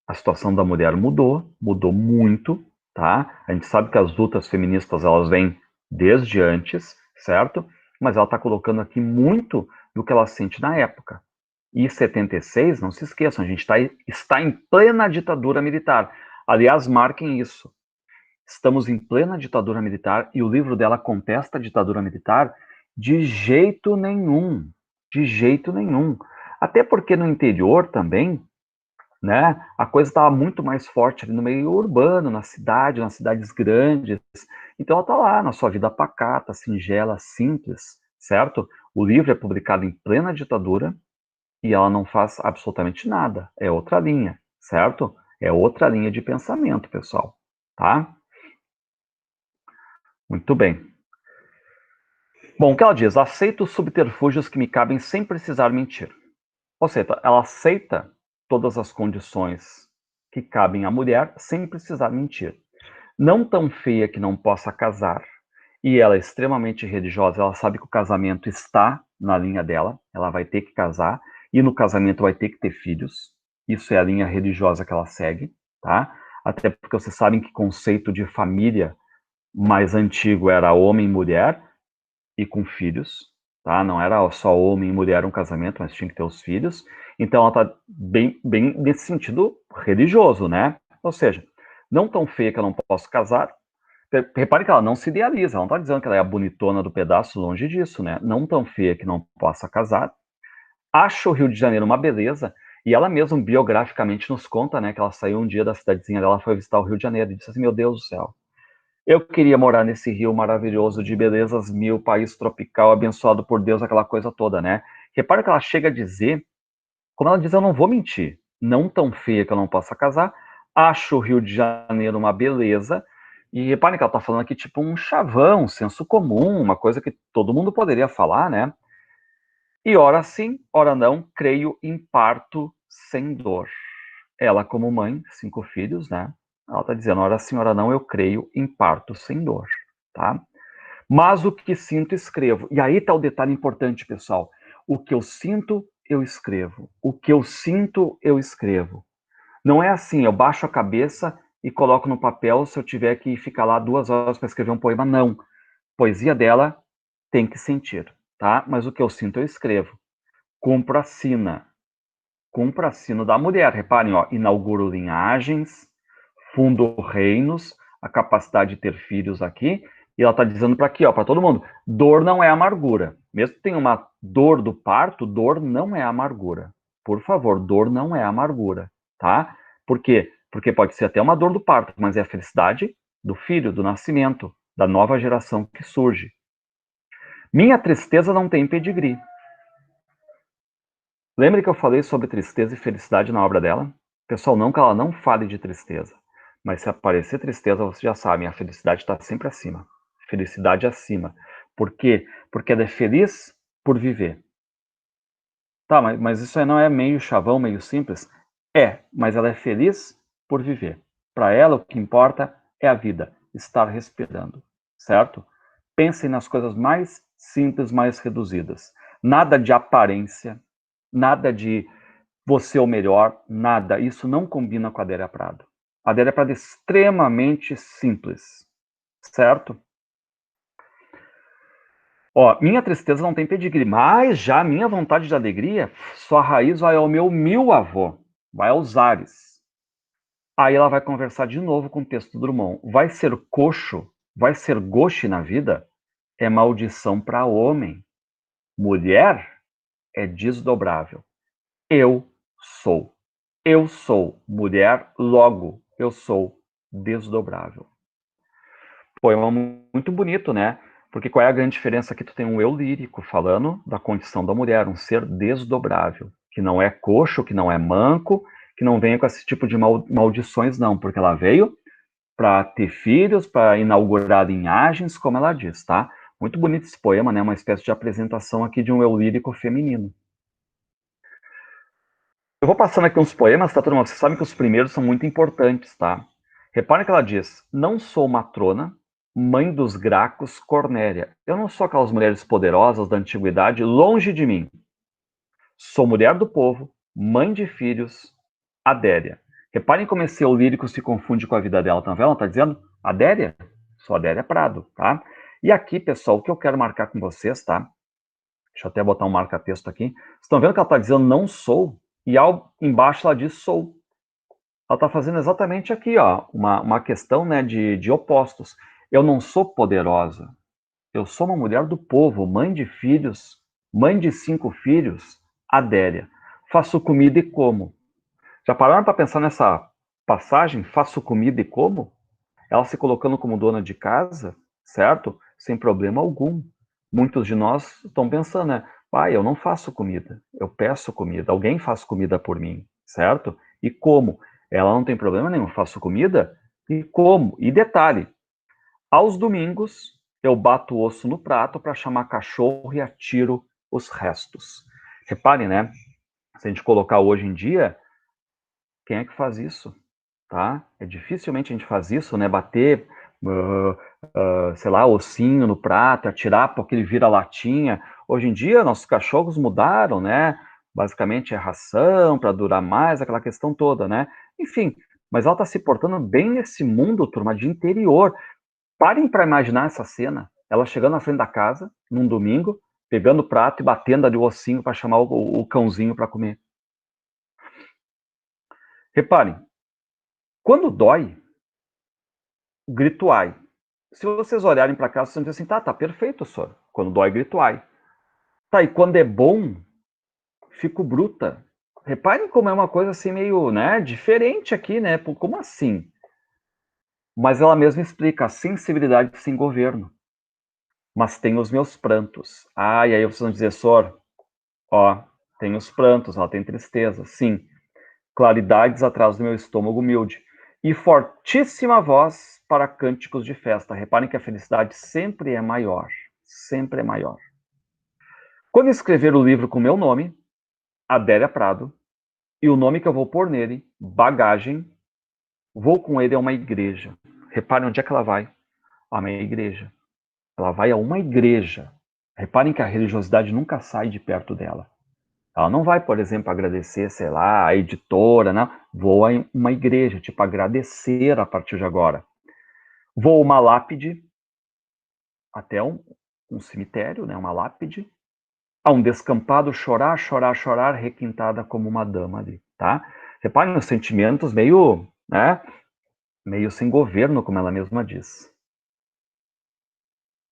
A situação da mulher mudou muito, tá? A gente sabe que as lutas feministas, elas vêm desde antes, certo? Mas ela está colocando aqui muito do que ela sente na época. E 76, não se esqueçam, a gente está em plena ditadura militar. Aliás, marquem isso. Estamos em plena ditadura militar e o livro dela contesta a ditadura militar de jeito nenhum. De jeito nenhum. Até porque no interior também, né, a coisa estava muito mais forte ali no meio urbano, na cidade, nas cidades grandes. Então ela está lá na sua vida pacata, singela, simples, certo? O livro é publicado em plena ditadura, e ela não faz absolutamente nada. É outra linha, certo? É outra linha de pensamento, pessoal, tá? Muito bem. Bom, o que ela diz? Aceito os subterfúgios que me cabem sem precisar mentir. Ou seja, ela aceita todas as condições que cabem à mulher sem precisar mentir. Não tão feia que não possa casar. E ela é extremamente religiosa, ela sabe que o casamento está na linha dela, ela vai ter que casar, e no casamento vai ter que ter filhos. Isso é a linha religiosa que ela segue, tá? Até porque vocês sabem que conceito de família mais antigo era homem e mulher e com filhos, tá? Não era só homem e mulher um casamento, mas tinha que ter os filhos. Então ela está bem nesse sentido religioso, né? Ou seja, não tão feia que eu não posso casar. Repare que ela não se idealiza, ela não está dizendo que ela é a bonitona do pedaço, longe disso, né? Não tão feia que não possa casar. Acha o Rio de Janeiro uma beleza, e ela mesma biograficamente nos conta, né, que ela saiu um dia da cidadezinha dela, foi visitar o Rio de Janeiro, e disse assim, meu Deus do céu, eu queria morar nesse rio maravilhoso de belezas mil, país tropical, abençoado por Deus, aquela coisa toda, né? Repara que ela chega a dizer, como ela diz, eu não vou mentir, não tão feia que eu não possa casar, acho o Rio de Janeiro uma beleza, e reparem que ela está falando aqui tipo um chavão, um senso comum, uma coisa que todo mundo poderia falar, né? E ora sim, ora não, creio em parto sem dor. Ela, como mãe, 5 filhos, né? Ela está dizendo, ora sim, ora não, eu creio em parto sem dor, tá? Mas o que sinto, escrevo. E aí está o detalhe importante, pessoal. O que eu sinto, eu escrevo. O que eu sinto, eu escrevo. Não é assim, eu baixo a cabeça e coloco no papel se eu tiver que ficar lá 2 horas para escrever um poema. Não. Poesia dela tem que sentir, tá? Mas o que eu sinto, eu escrevo. Cumpro a sina. Cumpro a sina da mulher. Reparem, ó, inauguro linhagens, fundo reinos, a capacidade de ter filhos aqui. E ela está dizendo para aqui, ó, para todo mundo, dor não é amargura. Mesmo que tenha uma dor do parto, dor não é amargura. Por favor, dor não é amargura, tá? Por quê? Porque pode ser até uma dor do parto, mas é a felicidade do filho, do nascimento, da nova geração que surge. Minha tristeza não tem pedigree. Lembra que eu falei sobre tristeza e felicidade na obra dela? Pessoal, não que ela não fale de tristeza, Mas se aparecer tristeza, você já sabe, a felicidade está sempre acima. Felicidade acima. Por quê? Porque ela é feliz por viver. Tá, mas isso aí não é meio chavão, meio simples? É, mas ela é feliz por viver. Para ela, o que importa é a vida, estar respirando, certo? Pensem nas coisas mais simples, mais reduzidas. Nada de aparência, nada de você é o melhor, nada. Isso não combina com a Adélia Prado. A Adélia Prado é extremamente simples, certo? Ó, minha tristeza não tem pedigree, mas já minha vontade de alegria, sua raiz vai ao meu avô, vai aos ares. Aí ela vai conversar de novo com o texto do Drummond. Vai ser coxo, vai ser gauche na vida, é maldição para homem. Mulher é desdobrável. Eu sou. Eu sou mulher, logo eu sou desdobrável. Poema muito bonito, né? Porque qual é a grande diferença? Que tu tem um eu lírico falando da condição da mulher, um ser desdobrável, que não é coxo, que não é manco, que não venha com esse tipo de maldições, não, porque ela veio para ter filhos, para inaugurar linhagens, como ela diz, tá? Muito bonito esse poema, né? Uma espécie de apresentação aqui de um eu lírico feminino. Eu vou passando aqui uns poemas, tá, turma? Vocês sabem que os primeiros são muito importantes, tá? Reparem que ela diz: não sou matrona, mãe dos Gracos, Cornélia. Eu não sou aquelas mulheres poderosas da antiguidade, longe de mim. Sou mulher do povo, mãe de filhos, Adélia. Reparem como esse eu lírico se confunde com a vida dela, tá vendo? Ela tá dizendo Adélia? Sou Adélia Prado, tá? E aqui, pessoal, o que eu quero marcar com vocês, tá? Deixa eu até botar um marca-texto aqui. Vocês estão vendo que ela está dizendo não sou? E embaixo ela diz sou. Ela está fazendo exatamente aqui, ó, uma questão, né, de opostos. Eu não sou poderosa. Eu sou uma mulher do povo, mãe de filhos, mãe de 5 filhos, Adélia. Faço comida e como. Já pararam para pensar nessa passagem? Faço comida e como? Ela se colocando como dona de casa, certo? Sem problema algum. Muitos de nós estão pensando, né? Pai, eu não faço comida, eu peço comida, alguém faz comida por mim, certo? E como? Ela não tem problema nenhum, faço comida e como. E detalhe, aos domingos eu bato o osso no prato para chamar cachorro e atiro os restos. Reparem, né? Se a gente colocar hoje em dia, quem é que faz isso? Tá? Dificilmente a gente faz isso, né? Bater, sei lá, ossinho no prato, atirar porque ele vira latinha. Hoje em dia, nossos cachorros mudaram, né? Basicamente é ração para durar mais, aquela questão toda, né? Enfim, mas ela está se portando bem nesse mundo, turma, de interior. Parem para imaginar essa cena. Ela chegando na frente da casa, num domingo, pegando o prato e batendo ali o ossinho para chamar o cãozinho para comer. Reparem, quando dói, o grito ai. Se vocês olharem para cá, vocês vão dizer assim, tá perfeito, senhor. Quando dói, grito ai. Tá, e quando é bom, fico bruta. Reparem como é uma coisa assim meio, né, diferente aqui, né? Como assim? Mas ela mesma explica a sensibilidade sem governo. Mas tem os meus prantos. Ah, e aí vocês vão dizer, senhor, ó, tem os prantos, ela tem tristeza. Sim, claridades atrás do meu estômago humilde. E fortíssima voz para cânticos de festa. Reparem que a felicidade sempre é maior. Sempre é maior. Quando escrever o livro com meu nome, Adélia Prado, e o nome que eu vou pôr nele, Bagagem, vou com ele a uma igreja. Reparem onde é que ela vai. A uma igreja. Ela vai a uma igreja. Reparem que a religiosidade nunca sai de perto dela. Ela não vai, por exemplo, agradecer, sei lá, a editora, não. Vou a uma igreja, tipo, agradecer a partir de agora. Vou a uma lápide, até um cemitério, né, uma lápide, a um descampado, chorar, chorar, chorar, requintada como uma dama ali, tá? Reparem os sentimentos meio, né, meio sem governo, como ela mesma diz.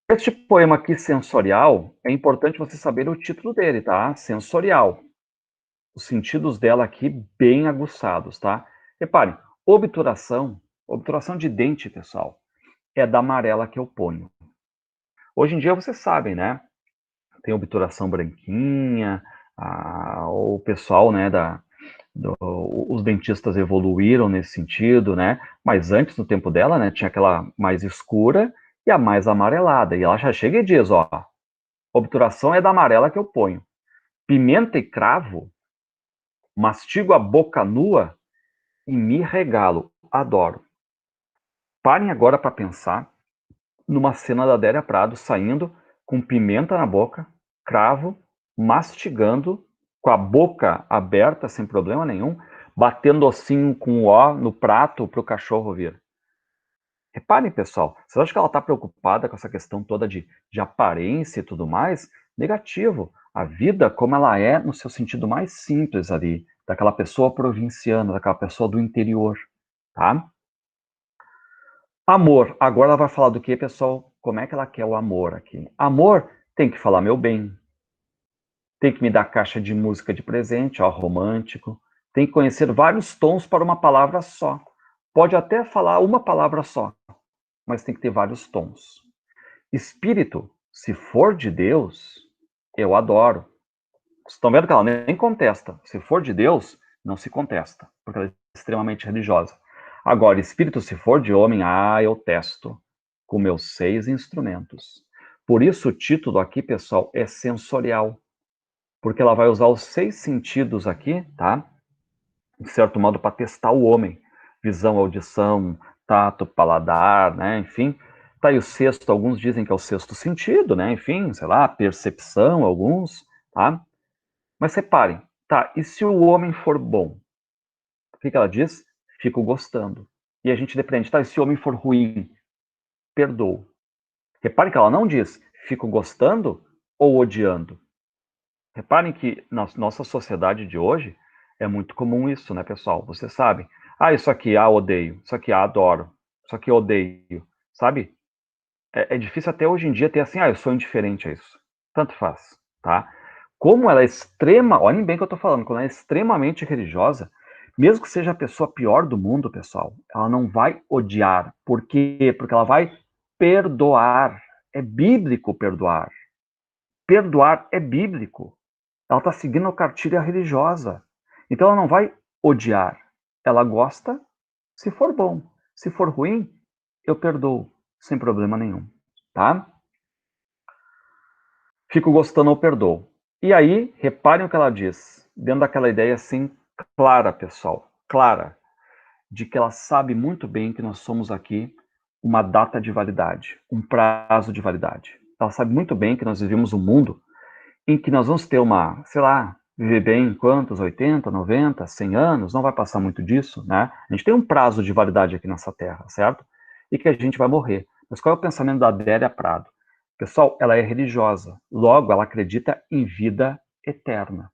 Este poema aqui, Sensorial, é importante você saber o título dele, tá? Sensorial. Os sentidos dela aqui bem aguçados, tá? Reparem, obturação de dente, pessoal, é da amarela que eu ponho. Hoje em dia vocês sabem, né? Tem obturação branquinha, o pessoal, né, os dentistas evoluíram nesse sentido, né? Mas antes, no tempo dela, né, tinha aquela mais escura e a mais amarelada. E ela já chega e diz, ó, obturação é da amarela que eu ponho. Pimenta e cravo, mastigo a boca nua e me regalo. Adoro. Parem agora para pensar numa cena da Adélia Prado saindo com pimenta na boca, cravo, mastigando, com a boca aberta, sem problema nenhum, batendo assim com o ó no prato para o cachorro vir. Reparem, pessoal, vocês acham que ela está preocupada com essa questão toda de aparência e tudo mais? Negativo. A vida, como ela é, no seu sentido mais simples ali, daquela pessoa provinciana, daquela pessoa do interior, tá? Amor. Agora ela vai falar do que, pessoal? Como é que ela quer o amor aqui? Amor tem que falar meu bem, tem que me dar caixa de música de presente, ó, romântico, tem que conhecer vários tons para uma palavra só. Pode até falar uma palavra só, mas tem que ter vários tons. Espírito, se for de Deus, eu adoro. Vocês estão vendo que ela nem contesta. Se for de Deus, não se contesta, porque ela é extremamente religiosa. Agora, espírito, se for de homem, eu testo com meus 6 instrumentos. Por isso o título aqui, pessoal, é sensorial, porque ela vai usar os 6 sentidos aqui, tá? De certo modo, para testar o homem. Visão, audição, tato, paladar, né? Enfim. Tá aí o sexto, alguns dizem que é o sexto sentido, né? Enfim, sei lá, percepção, alguns, tá? Mas reparem, tá, e se o homem for bom? O que ela diz? Fico gostando. E a gente depende, tá, e se o homem for ruim? Perdoo. Reparem que ela não diz fico gostando ou odiando. Reparem que na nossa sociedade de hoje é muito comum isso, né, pessoal? Vocês sabem. Isso aqui, odeio. Isso aqui, adoro. Isso aqui, odeio. Sabe? É difícil até hoje em dia ter assim, eu sou indiferente a isso. Tanto faz, tá? Como ela é extrema, olhem bem o que eu tô falando, quando ela é extremamente religiosa, mesmo que seja a pessoa pior do mundo, pessoal, ela não vai odiar. Por quê? Porque ela vai perdoar. É bíblico perdoar. Perdoar é bíblico. Ela está seguindo a cartilha religiosa. Então ela não vai odiar. Ela gosta se for bom. Se for ruim, eu perdoo, sem problema nenhum. Tá? Fico gostando ou perdoo. E aí, reparem o que ela diz, dentro daquela ideia assim, clara, pessoal, clara, de que ela sabe muito bem que nós somos aqui uma data de validade, um prazo de validade. Ela sabe muito bem que nós vivemos um mundo em que nós vamos ter uma, sei lá, viver bem quantos, 80, 90, 100 anos, não vai passar muito disso, né? A gente tem um prazo de validade aqui nessa terra, certo? E que a gente vai morrer. Mas qual é o pensamento da Adélia Prado? Pessoal, ela é religiosa, logo ela acredita em vida eterna,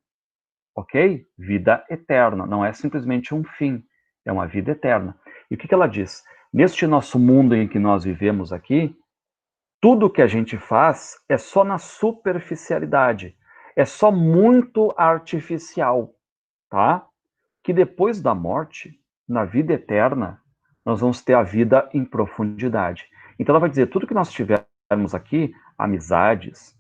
ok? Vida eterna, não é simplesmente um fim, é uma vida eterna. E o que ela diz? Neste nosso mundo em que nós vivemos aqui, tudo que a gente faz é só na superficialidade, é só muito artificial, tá? Que depois da morte, na vida eterna, nós vamos ter a vida em profundidade. Então ela vai dizer, tudo que nós tivermos aqui, amizades,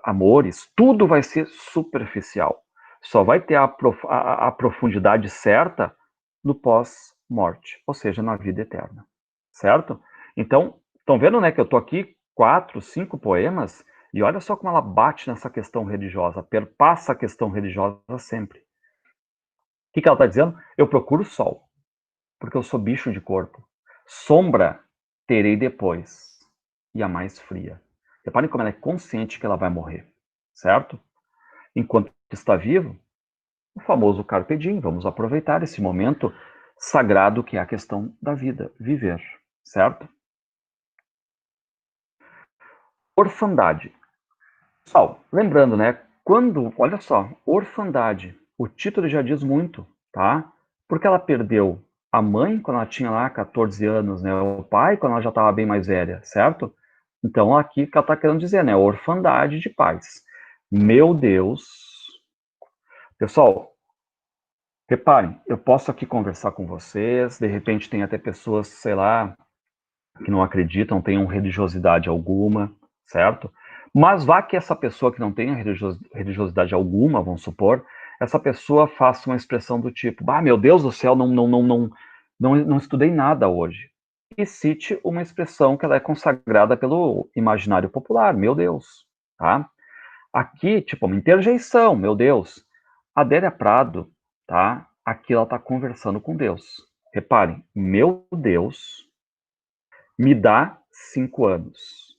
amores, tudo vai ser superficial. Só vai ter a profundidade certa no pós-morte, ou seja, na vida eterna, certo? Então, estão vendo, né, que eu estou aqui 4, 5 poemas, e olha só como ela bate nessa questão religiosa, perpassa a questão religiosa sempre. O que ela está dizendo? Eu procuro o sol, porque eu sou bicho de corpo. Sombra terei depois, e a mais fria. Reparem como ela é consciente que ela vai morrer, certo? Enquanto está vivo, o famoso carpe diem, vamos aproveitar esse momento sagrado que é a questão da vida, viver, certo? Orfandade. Pessoal, lembrando, né, olha só, orfandade, o título já diz muito, tá? Porque ela perdeu a mãe quando ela tinha lá 14 anos, né, o pai quando ela já estava bem mais velha, certo? Então aqui que ela está querendo dizer, né, orfandade de pais. Meu Deus. Pessoal, reparem, eu posso aqui conversar com vocês, de repente tem até pessoas, sei lá, que não acreditam, tenham religiosidade alguma, certo? Mas vá que essa pessoa que não tenha religiosidade alguma, vamos supor, essa pessoa faça uma expressão do tipo, ah, meu Deus do céu, não estudei nada hoje. E cite uma expressão que ela é consagrada pelo imaginário popular, meu Deus, tá? Aqui, tipo, uma interjeição, meu Deus. A Adélia Prado, tá? Aqui ela tá conversando com Deus. Reparem, meu Deus, me dá 5 anos.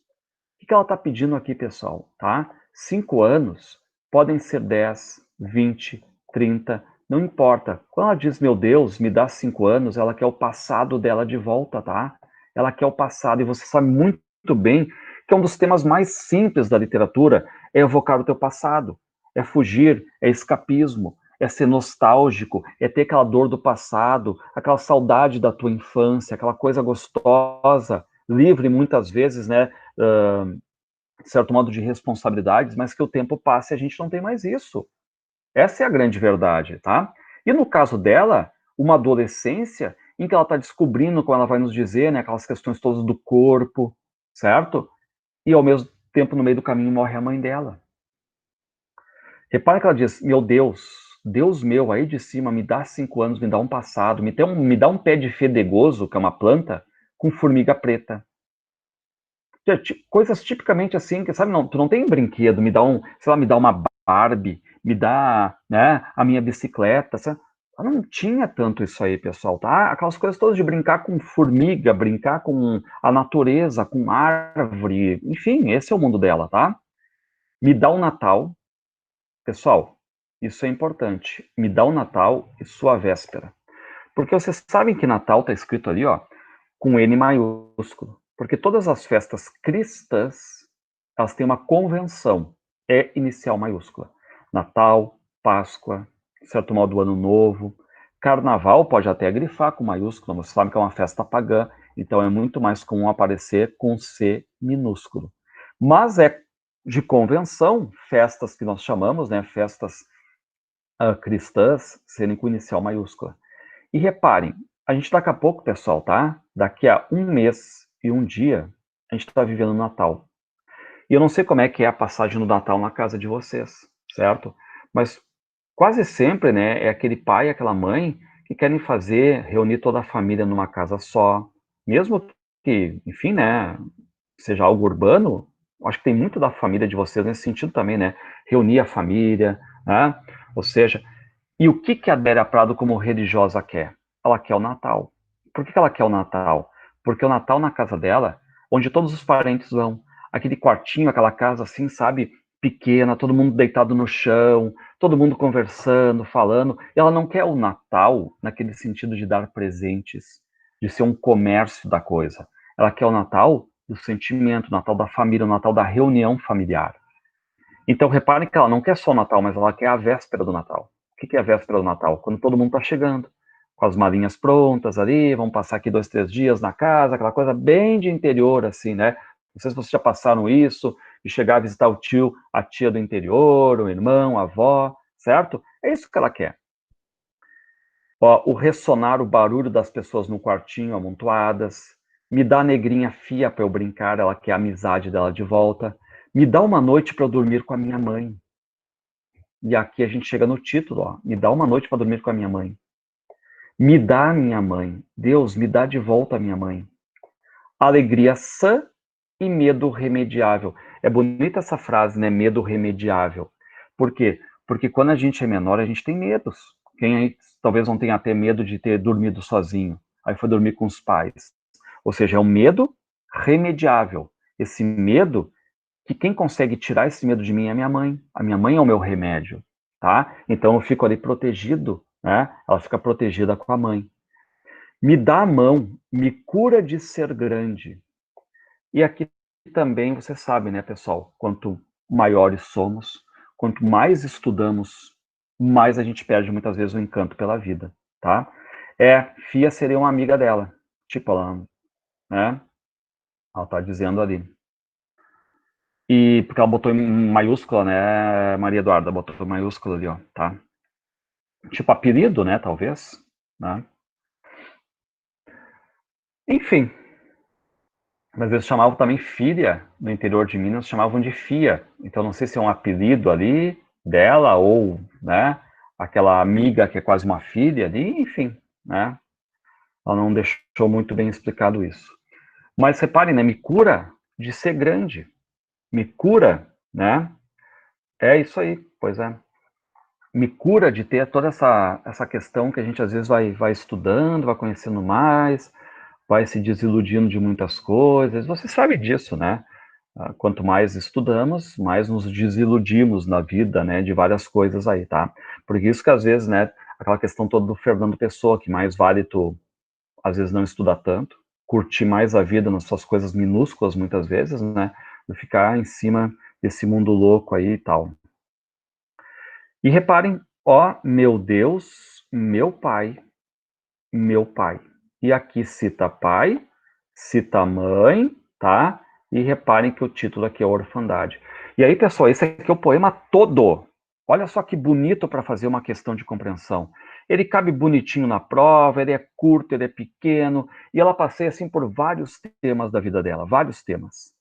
O que ela está pedindo aqui, pessoal? Tá? 5 anos podem ser 10, 20, 30, não importa. Quando ela diz, meu Deus, me dá 5 anos, ela quer o passado dela de volta, tá? Ela quer o passado, e você sabe muito bem que é um dos temas mais simples da literatura, é evocar o teu passado, é fugir, é escapismo, é ser nostálgico, é ter aquela dor do passado, aquela saudade da tua infância, aquela coisa gostosa, livre muitas vezes, né, certo modo de responsabilidades, mas que o tempo passa e a gente não tem mais isso. Essa é a grande verdade, tá? E no caso dela, uma adolescência em que ela está descobrindo, como ela vai nos dizer, né, aquelas questões todas do corpo, certo? E ao mesmo tempo, no meio do caminho, morre a mãe dela. Repara que ela diz, meu Deus, Deus meu, aí de cima, me dá 5 anos, me dá um passado, me dá um pé de fedegoso, que é uma planta, com formiga preta. Coisas tipicamente assim, que sabe, não, tu não tem brinquedo, me dá sei lá, me dá uma Barbie, me dá, né, a minha bicicleta, sabe? Ela não tinha tanto isso aí, pessoal, tá? Aquelas coisas todas de brincar com formiga, brincar com a natureza, com árvore, enfim, esse é o mundo dela, tá? Me dá o Natal, pessoal, isso é importante, me dá o Natal e sua véspera. Porque vocês sabem que Natal tá escrito ali, ó, com N maiúsculo. Porque todas as festas cristãs, elas têm uma convenção, é inicial maiúscula. Natal, Páscoa, certo modo, Ano Novo. Carnaval pode até grifar com maiúsculo, mas você sabe que é uma festa pagã, então é muito mais comum aparecer com C minúsculo. Mas é de convenção, festas que nós chamamos, né, festas cristãs, serem com inicial maiúscula. E reparem, a gente daqui a pouco, pessoal, tá? Daqui a um mês e um dia, a gente está vivendo o Natal. E eu não sei como é que é a passagem do Natal na casa de vocês, certo? Mas quase sempre, né, é aquele pai, aquela mãe que querem reunir toda a família numa casa só, mesmo que, enfim, né, seja algo urbano, acho que tem muito da família de vocês nesse sentido também, né? Reunir a família, né? Ou seja, e o que a Adélia Prado, como religiosa, quer? Ela quer o Natal. Por que ela quer o Natal? Porque o Natal na casa dela, onde todos os parentes vão, aquele quartinho, aquela casa assim, sabe, pequena, todo mundo deitado no chão, todo mundo conversando, falando. E ela não quer o Natal naquele sentido de dar presentes, de ser um comércio da coisa. Ela quer o Natal do sentimento, o Natal da família, o Natal da reunião familiar. Então, reparem que ela não quer só o Natal, mas ela quer a véspera do Natal. O que é a véspera do Natal? Quando todo mundo está chegando, com as malinhas prontas ali, vão passar aqui 2, 3 dias na casa, aquela coisa bem de interior, assim, né? Não sei se vocês já passaram isso, de chegar a visitar o tio, a tia do interior, o irmão, a avó, certo? É isso que ela quer. Ó, o ressonar, o barulho das pessoas no quartinho amontoadas, me dá a negrinha fia para eu brincar, ela quer a amizade dela de volta, me dá uma noite para eu dormir com a minha mãe. E aqui a gente chega no título, ó, me dá uma noite para dormir com a minha mãe. Me dá a minha mãe. Deus, me dá de volta a minha mãe. Alegria sã e medo remediável. É bonita essa frase, né? Medo remediável. Por quê? Porque quando a gente é menor, a gente tem medos. Quem aí talvez não tenha até medo de ter dormido sozinho. Aí foi dormir com os pais. Ou seja, é um medo remediável. Esse medo, que quem consegue tirar esse medo de mim é a minha mãe. A minha mãe é o meu remédio, tá? Então eu fico ali protegido, né? Ela fica protegida com a mãe. Me dá a mão, me cura de ser grande. E aqui também você sabe, né, pessoal? Quanto maiores somos, quanto mais estudamos, mais a gente perde muitas vezes o encanto pela vida, tá? Fia seria uma amiga dela. Tipo, ela, né? Ela tá dizendo ali. E porque ela botou em maiúscula, né, Maria Eduarda, botou em maiúscula ali, ó, tá? Tipo apelido, né, talvez, né? Enfim, mas eles chamavam também filha, no interior de Minas, chamavam de Fia. Então não sei se é um apelido ali dela ou, né, aquela amiga que é quase uma filha ali, enfim, né? Ela não deixou muito bem explicado isso. Mas reparem, né? Me cura de ser grande. Me cura, né? É isso aí, pois é. Me cura de ter toda essa questão que a gente às vezes vai estudando, vai conhecendo mais, vai se desiludindo de muitas coisas. Você sabe disso, né? Quanto mais estudamos, mais nos desiludimos na vida, né, de várias coisas aí, tá? Por isso que às vezes, né, aquela questão toda do Fernando Pessoa, que mais vale tu, às vezes, não estudar tanto, curtir mais a vida nas suas coisas minúsculas, muitas vezes, né, do ficar em cima desse mundo louco aí e tal. E reparem, ó, meu Deus, meu pai. E aqui cita pai, cita mãe, tá? E reparem que o título aqui é Orfandade. E aí, pessoal, esse aqui é o poema todo. Olha só que bonito para fazer uma questão de compreensão. Ele cabe bonitinho na prova, ele é curto, ele é pequeno, e ela passeia assim por vários temas da vida dela, vários temas.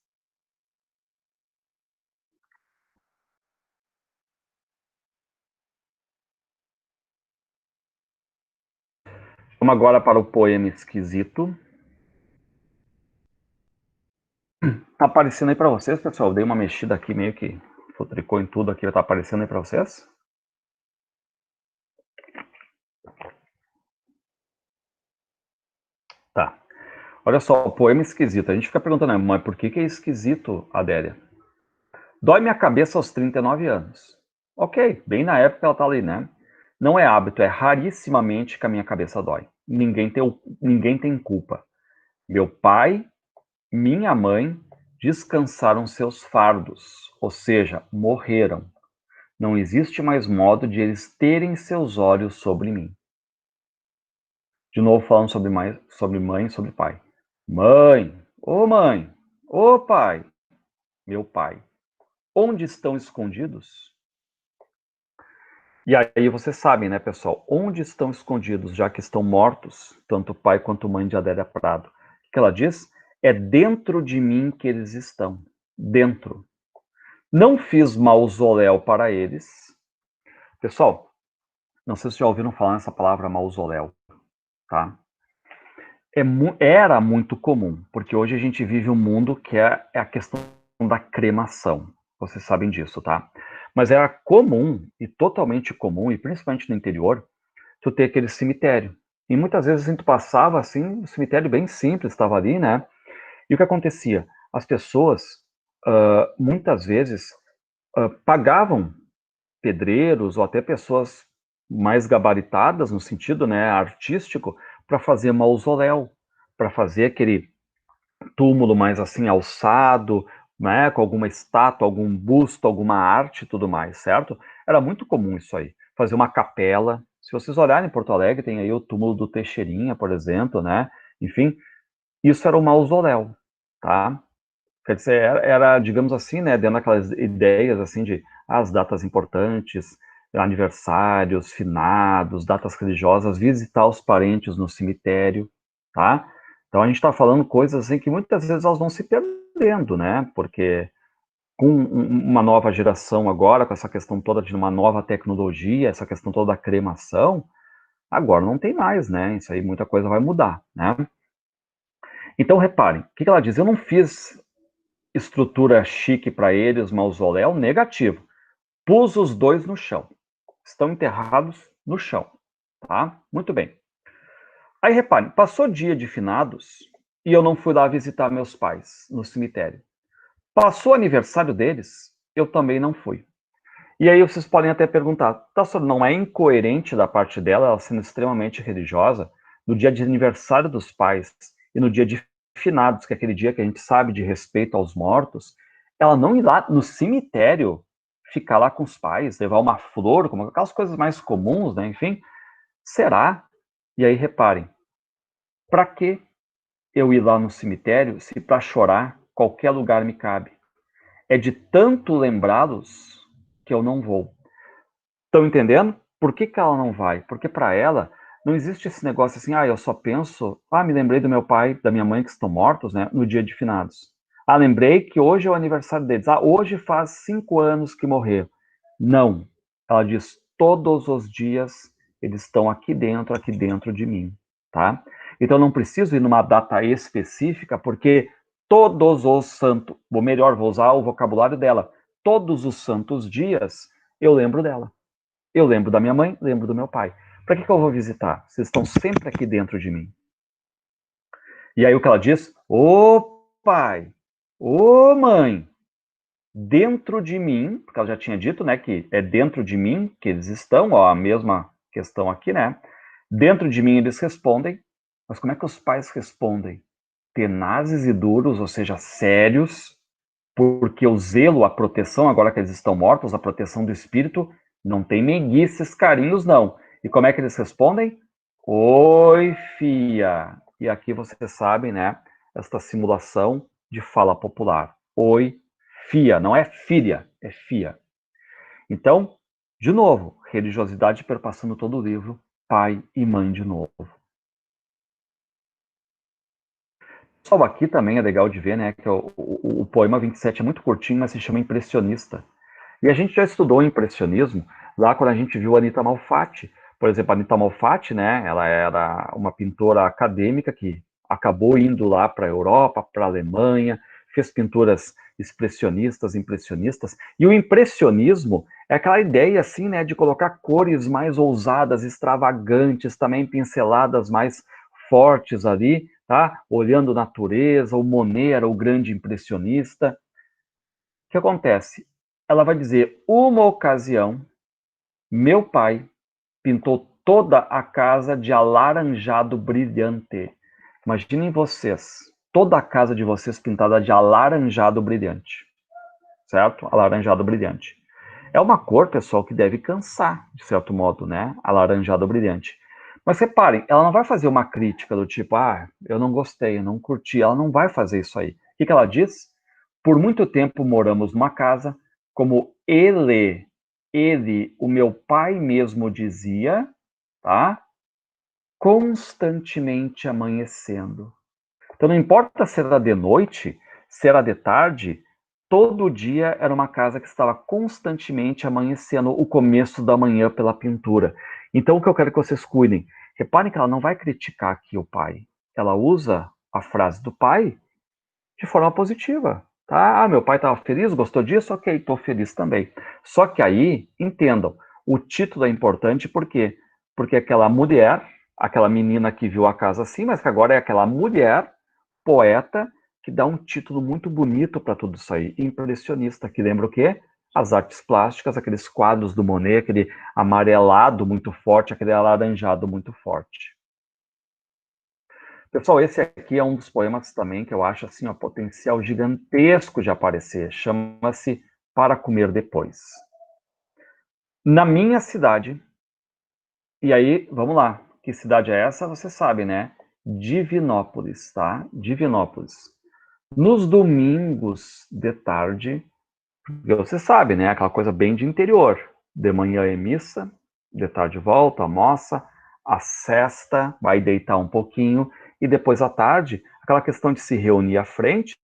Vamos agora para o poema esquisito. Tá aparecendo aí para vocês, pessoal? Dei uma mexida aqui, meio que futricou em tudo aqui. Tá aparecendo aí para vocês? Tá. Olha só, o poema esquisito. A gente fica perguntando, mas por que é esquisito, Adélia? Dói minha cabeça aos 39 anos. Ok, bem na época ela tá ali, né? Não é hábito, é rarissimamente que a minha cabeça dói. Ninguém tem culpa. Meu pai, minha mãe descansaram seus fardos, ou seja, morreram. Não existe mais modo de eles terem seus olhos sobre mim. De novo falando sobre mãe e sobre pai. Mãe, ô pai, meu pai, onde estão escondidos? E aí você sabe, né, pessoal, onde estão escondidos, já que estão mortos, tanto o pai quanto a mãe de Adélia Prado? O que ela diz? É dentro de mim que eles estão, dentro. Não fiz mausoléu para eles. Pessoal, não sei se já ouviram falar nessa palavra mausoléu, tá? Era muito comum, porque hoje a gente vive um mundo que é a questão da cremação. Vocês sabem disso, tá? Mas era comum, e totalmente comum, e principalmente no interior, tu ter aquele cemitério. E muitas vezes a gente passava assim, um cemitério bem simples, estava ali, né? E o que acontecia? As pessoas, muitas vezes, pagavam pedreiros ou até pessoas mais gabaritadas, no sentido, né, artístico, para fazer mausoléu, para fazer aquele túmulo mais assim alçado, né, com alguma estátua, algum busto, alguma arte e tudo mais, certo? Era muito comum isso aí. Fazer uma capela. Se vocês olharem em Porto Alegre, tem aí o túmulo do Teixeirinha, por exemplo, né? Enfim, isso era o mausoléu, tá? Quer dizer, era, digamos assim, né, dentro daquelas ideias assim de as datas importantes, aniversários, finados, datas religiosas, visitar os parentes no cemitério, tá? Então a gente está falando coisas assim que muitas vezes elas vão se perdendo, né? Porque com uma nova geração agora, com essa questão toda de uma nova tecnologia, essa questão toda da cremação, agora não tem mais, né? Isso aí muita coisa vai mudar, né? Então reparem, o que ela diz? Eu não fiz estrutura chique para eles, mausoléu, negativo. Pus os dois no chão. Estão enterrados no chão, tá? Muito bem. Aí reparem, passou dia de finados e eu não fui lá visitar meus pais no cemitério. Passou o aniversário deles, eu também não fui. E aí vocês podem até perguntar, tá, só não é incoerente da parte dela, ela sendo extremamente religiosa, no dia de aniversário dos pais e no dia de finados, que é aquele dia que a gente sabe de respeito aos mortos, ela não ir lá no cemitério, ficar lá com os pais, levar uma flor, como aquelas coisas mais comuns, né? Enfim, será? E aí reparem, para que eu ir lá no cemitério se para chorar qualquer lugar me cabe? É de tanto lembrá-los que eu não vou. Estão entendendo? Por que que ela não vai? Porque para ela não existe esse negócio assim, eu só penso, me lembrei do meu pai, da minha mãe que estão mortos, né, no dia de finados. Lembrei que hoje é o aniversário deles. Hoje faz 5 anos que morreu. Não. Ela diz, todos os dias, eles estão aqui dentro de mim, tá? Então, não preciso ir numa data específica, porque todos os santos, ou melhor, vou usar o vocabulário dela, todos os santos dias, eu lembro dela. Eu lembro da minha mãe, lembro do meu pai. Para que eu vou visitar? Vocês estão sempre aqui dentro de mim. E aí o que ela diz? Ô pai, ô mãe, dentro de mim, porque ela já tinha dito, né, que é dentro de mim que eles estão, ó, a mesma questão aqui, né? Dentro de mim eles respondem, mas como é que os pais respondem? Tenazes e duros, ou seja, sérios, porque o zelo, a proteção, agora que eles estão mortos, a proteção do espírito, não tem meiguices, carinhos, não. E como é que eles respondem? Oi, fia. E aqui vocês sabem, né, esta simulação de fala popular. Oi, fia. Não é filha, é fia. Então, de novo, religiosidade perpassando todo o livro, pai e mãe de novo. Só aqui também é legal de ver, né, que o poema 27 é muito curtinho, mas se chama Impressionista. E a gente já estudou o impressionismo lá quando a gente viu a Anita Malfatti. Por exemplo, a Anita Malfatti, né, ela era uma pintora acadêmica que acabou indo lá para a Europa, para a Alemanha, fez pinturas expressionistas, impressionistas. E o impressionismo é aquela ideia assim, né, de colocar cores mais ousadas, extravagantes, também pinceladas mais fortes ali, tá? Olhando natureza, o Monet era o grande impressionista. O que acontece? Ela vai dizer, uma ocasião, meu pai pintou toda a casa de alaranjado brilhante. Imaginem vocês, toda a casa de vocês pintada de alaranjado brilhante, certo? Alaranjado brilhante. É uma cor, pessoal, que deve cansar, de certo modo, né? Alaranjado brilhante. Mas reparem, ela não vai fazer uma crítica do tipo, ah, eu não gostei, eu não curti. Ela não vai fazer isso aí. O que ela diz? Por muito tempo moramos numa casa, como o meu pai mesmo dizia, tá? Constantemente amanhecendo. Então não importa se era de noite, se era de tarde, todo dia era uma casa que estava constantemente amanhecendo o começo da manhã pela pintura. Então o que eu quero que vocês cuidem, reparem que ela não vai criticar aqui o pai. Ela usa a frase do pai de forma positiva. Tá? Ah, meu pai estava feliz, gostou disso? Ok, estou feliz também. Só que aí, entendam, o título é importante por quê? Porque aquela mulher, aquela menina que viu a casa assim, mas que agora é aquela mulher, poeta, que dá um título muito bonito para tudo isso aí. Impressionista, que lembra o quê? As artes plásticas, aqueles quadros do Monet, aquele amarelado muito forte, aquele alaranjado muito forte. Pessoal, esse aqui é um dos poemas também que eu acho assim, um potencial gigantesco de aparecer. Chama-se Para Comer Depois. Na minha cidade, e aí, vamos lá, que cidade é essa? Você sabe, né? Divinópolis, tá? Divinópolis. Nos domingos de tarde, você sabe, né? Aquela coisa bem de interior. De manhã é missa, de tarde volta, almoça, a sesta, vai deitar um pouquinho, e depois à tarde, aquela questão de se reunir à frente,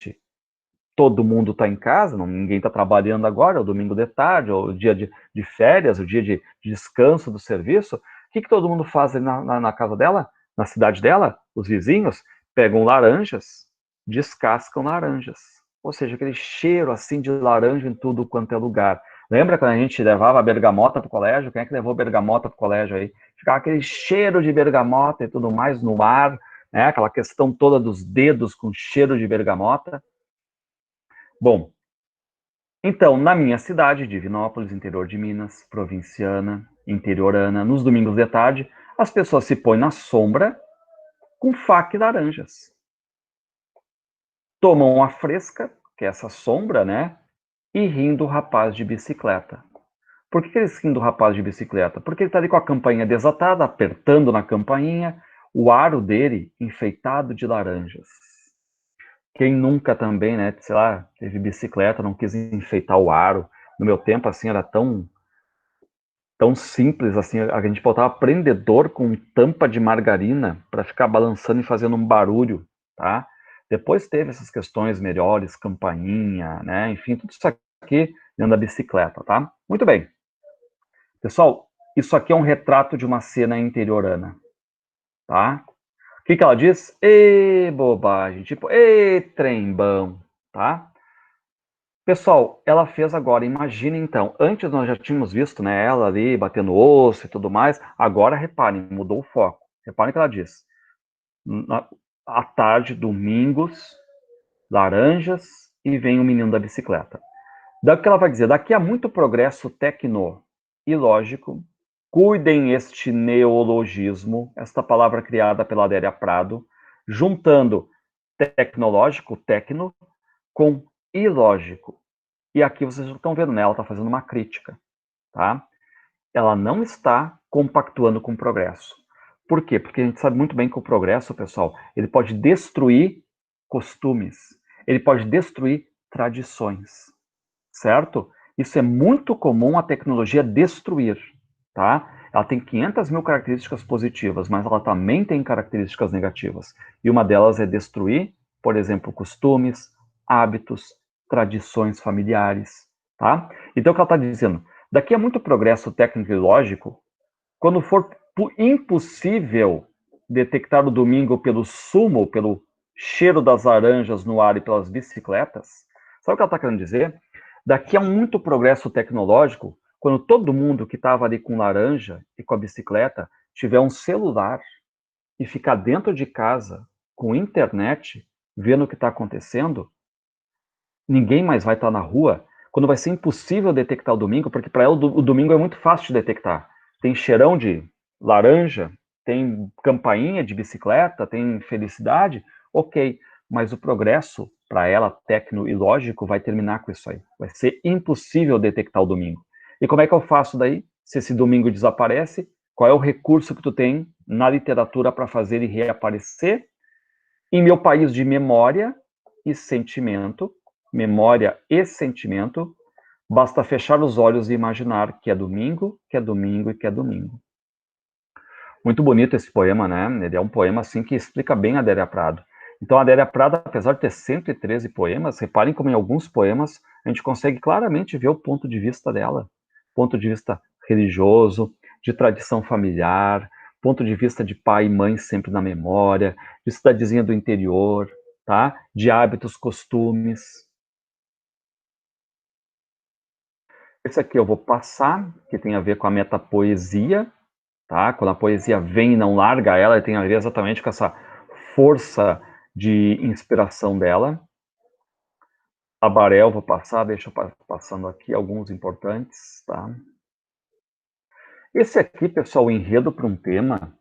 todo mundo está em casa, ninguém está trabalhando agora, é o domingo de tarde, ou o dia de férias, o dia de descanso do serviço. O que todo mundo faz ali na casa dela, na cidade dela? Os vizinhos pegam laranjas, descascam laranjas. Ou seja, aquele cheiro assim de laranja em tudo quanto é lugar. Lembra quando a gente levava a bergamota para o colégio? Quem é que levou bergamota para o colégio aí? Ficava aquele cheiro de bergamota e tudo mais no ar, né? Aquela questão toda dos dedos com cheiro de bergamota. Bom, então, na minha cidade, Divinópolis, interior de Minas, provinciana, interiorana, nos domingos de tarde, as pessoas se põem na sombra com faca e laranjas. Tomam uma fresca, que é essa sombra, né? E riem do rapaz de bicicleta. Por que eles riem do rapaz de bicicleta? Porque ele está ali com a campainha desatada, apertando na campainha, o aro dele enfeitado de laranjas. Quem nunca também, né, sei lá, teve bicicleta, não quis enfeitar o aro. No meu tempo, assim, era tão simples, assim, a gente botava prendedor com tampa de margarina para ficar balançando e fazendo um barulho, tá? Depois teve essas questões melhores, campainha, né, enfim, tudo isso aqui dentro da bicicleta, tá? Muito bem. Pessoal, Isso aqui é um retrato de uma cena interiorana, tá? O que ela diz? Ê, bobagem, tipo, ê, trembão, tá? Pessoal, ela fez agora, imagina então, antes nós já tínhamos visto, né, ela ali batendo osso e tudo mais, agora reparem, mudou o foco. Reparem que ela diz, à tarde, domingos, laranjas, e vem o menino da bicicleta. Daí o que ela vai dizer? Daqui a muito progresso tecno e lógico, cuidem este neologismo, esta palavra criada pela Adélia Prado, juntando tecnológico, tecno, com ilógico. E aqui vocês estão vendo, né? Ela está fazendo uma crítica, tá? Ela não está compactuando com o progresso. Por quê? Porque a gente sabe muito bem que o progresso, pessoal, ele pode destruir costumes, ele pode destruir tradições, certo? Isso é muito comum a tecnologia destruir, tá? Ela tem 500 mil características positivas, mas ela também tem características negativas. E uma delas é destruir, por exemplo, costumes, hábitos, tradições familiares, tá? Então, o que ela está dizendo? Daqui a muito progresso técnico e lógico, quando for impossível detectar o domingo pelo sumo, pelo cheiro das laranjas no ar e pelas bicicletas, sabe o que ela está querendo dizer? Daqui a muito progresso tecnológico, quando todo mundo que estava ali com laranja e com a bicicleta tiver um celular e ficar dentro de casa com internet, vendo o que está acontecendo, ninguém mais vai estar na rua, quando vai ser impossível detectar o domingo, porque para ela o domingo é muito fácil de detectar. Tem cheirão de laranja, tem campainha de bicicleta, tem felicidade, ok. Mas o progresso, para ela, tecno e lógico, vai terminar com isso aí. Vai ser impossível detectar o domingo. E como é que eu faço daí? Se esse domingo desaparece, qual é o recurso que tu tem na literatura para fazer ele reaparecer? Em meu país de memória e sentimento, basta fechar os olhos e imaginar que é domingo, que é domingo e que é domingo. Muito bonito esse poema, né? Ele é um poema assim que explica bem a Adélia Prado. Então, a Adélia Prado, apesar de ter 113 poemas, reparem como em alguns poemas a gente consegue claramente ver o ponto de vista dela. Ponto de vista religioso, de tradição familiar, ponto de vista de pai e mãe sempre na memória, de cidadezinha do interior, tá? De hábitos, costumes. Esse aqui eu vou passar, que tem a ver com a metapoesia, tá? Quando a poesia vem e não larga ela, tem a ver exatamente com essa força de inspiração dela. A Barel vou passar, deixa eu passando aqui alguns importantes, tá? Esse aqui, pessoal, o enredo para um tema,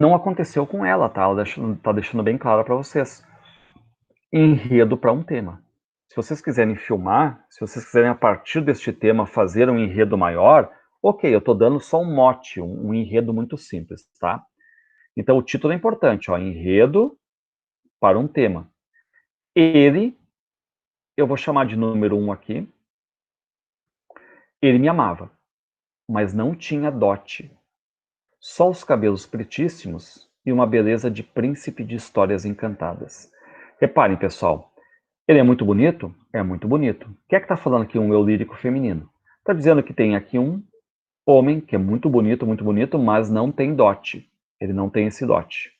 não aconteceu com ela, tá? Ela tá deixando bem claro para vocês. Enredo para um tema. Se vocês quiserem filmar, se vocês quiserem a partir deste tema fazer um enredo maior, ok, eu estou dando só um mote, um enredo muito simples, tá? Então o título é importante, ó, enredo para um tema. Ele, eu vou chamar de número 1 aqui, ele me amava, mas não tinha dote. Só os cabelos pretíssimos e uma beleza de príncipe de histórias encantadas. Reparem, pessoal, ele é muito bonito? É muito bonito. O que é que está falando aqui um eu lírico feminino? Está dizendo que tem aqui um homem que é muito bonito, mas não tem dote. Ele não tem esse dote.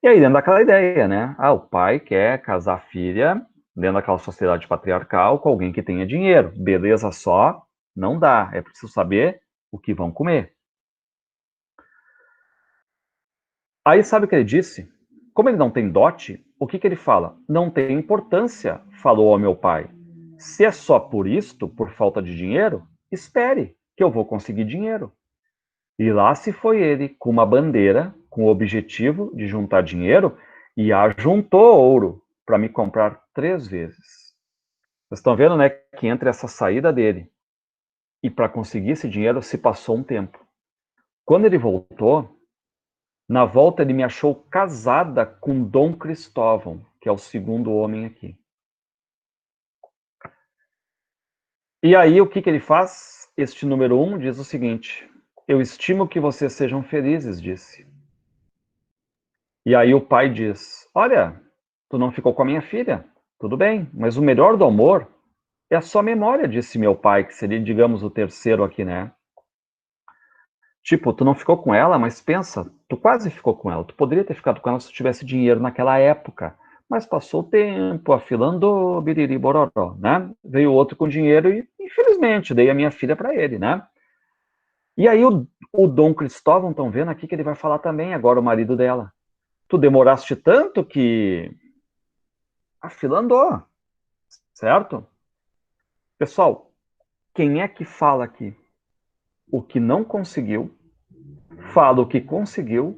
E aí, dentro daquela ideia, né? Ah, o pai quer casar a filha dentro daquela sociedade patriarcal com alguém que tenha dinheiro. Beleza só não dá. É preciso saber o que vão comer. Aí, sabe o que ele disse? Como ele não tem dote, o que ele fala? Não tem importância, falou ao meu pai. Se é só por isto, por falta de dinheiro, espere, que eu vou conseguir dinheiro. E lá se foi ele, com uma bandeira, com o objetivo de juntar dinheiro, e ajuntou ouro para me comprar 3 vezes. Vocês estão vendo, né, que entre essa saída dele e para conseguir esse dinheiro se passou um tempo. Quando ele voltou, na volta ele me achou casada com Dom Cristóvão, que é o segundo homem aqui. E aí o que ele faz? Este número 1 diz o seguinte: eu estimo que vocês sejam felizes, disse. E aí o pai diz: olha, tu não ficou com a minha filha, tudo bem, mas o melhor do amor é a sua memória, disse meu pai, que seria, digamos, o terceiro aqui, né? Tipo, tu não ficou com ela, mas pensa, tu quase ficou com ela. Tu poderia ter ficado com ela se tu tivesse dinheiro naquela época. Mas passou o tempo, a fila andou, biriri, bororó, né? Veio outro com dinheiro e, infelizmente, dei a minha filha para ele, né? E aí o Dom Cristóvão, estão vendo aqui que ele vai falar também agora, o marido dela. Tu demoraste tanto que a fila andou, certo? Pessoal, quem é que fala aqui? O que não conseguiu, fala o que conseguiu,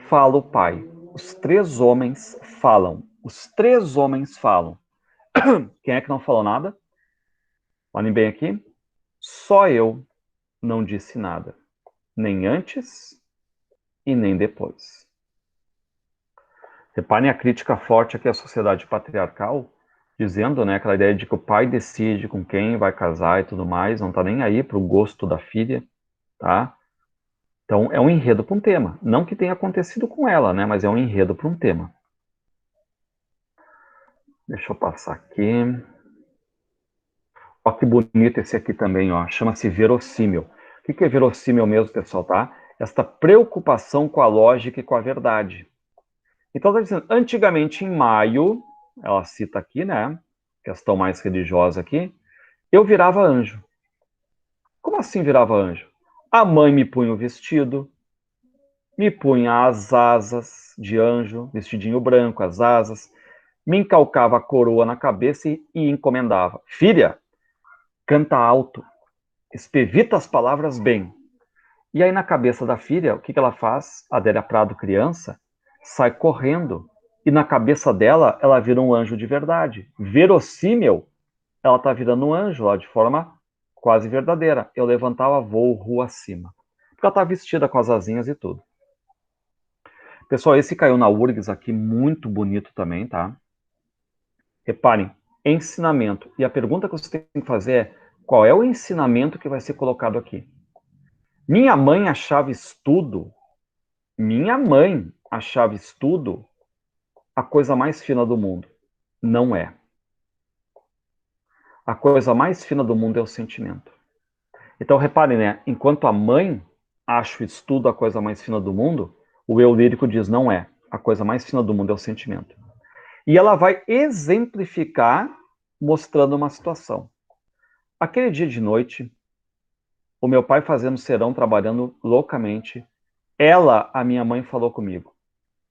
fala o pai. Os três homens falam. Os três homens falam. Quem é que não falou nada? Olhem bem aqui. Só eu não disse nada. Nem antes e nem depois. Reparem a crítica forte aqui à sociedade patriarcal, dizendo, né, aquela ideia de que o pai decide com quem vai casar e tudo mais, não tá nem aí pro gosto da filha, tá? Então, é um enredo para um tema. Não que tenha acontecido com ela, né, mas é um enredo para um tema. Deixa eu passar aqui. Ó, que bonito esse aqui também, ó. Chama-se verossímil. O que é verossímil mesmo, pessoal, tá? Esta preocupação com a lógica e com a verdade. Então, tá dizendo, antigamente, em maio, ela cita aqui, né? Questão mais religiosa aqui, eu virava anjo. Como assim virava anjo? A mãe me punha o vestido, me punha as asas de anjo, vestidinho branco, as asas, me encalcava a coroa na cabeça e encomendava. Filha, canta alto, espevita as palavras bem. E aí na cabeça da filha, o que ela faz? A Adélia Prado, criança, sai correndo. E na cabeça dela, ela vira um anjo de verdade. Verossímil, ela está virando um anjo, ó, de forma quase verdadeira. Eu levantava voo rua acima. Porque ela está vestida com as asinhas e tudo. Pessoal, esse caiu na URGS aqui, muito bonito também, tá? Reparem, ensinamento. E a pergunta que você tem que fazer é, qual é o ensinamento que vai ser colocado aqui? Minha mãe achava estudo a coisa mais fina do mundo. Não é. A coisa mais fina do mundo é o sentimento. Então, reparem, né? Enquanto a mãe acha o estudo a coisa mais fina do mundo, o eu lírico diz não é. A coisa mais fina do mundo é o sentimento. E ela vai exemplificar mostrando uma situação. Aquele dia de noite, o meu pai fazendo serão, trabalhando loucamente, ela, a minha mãe, falou comigo,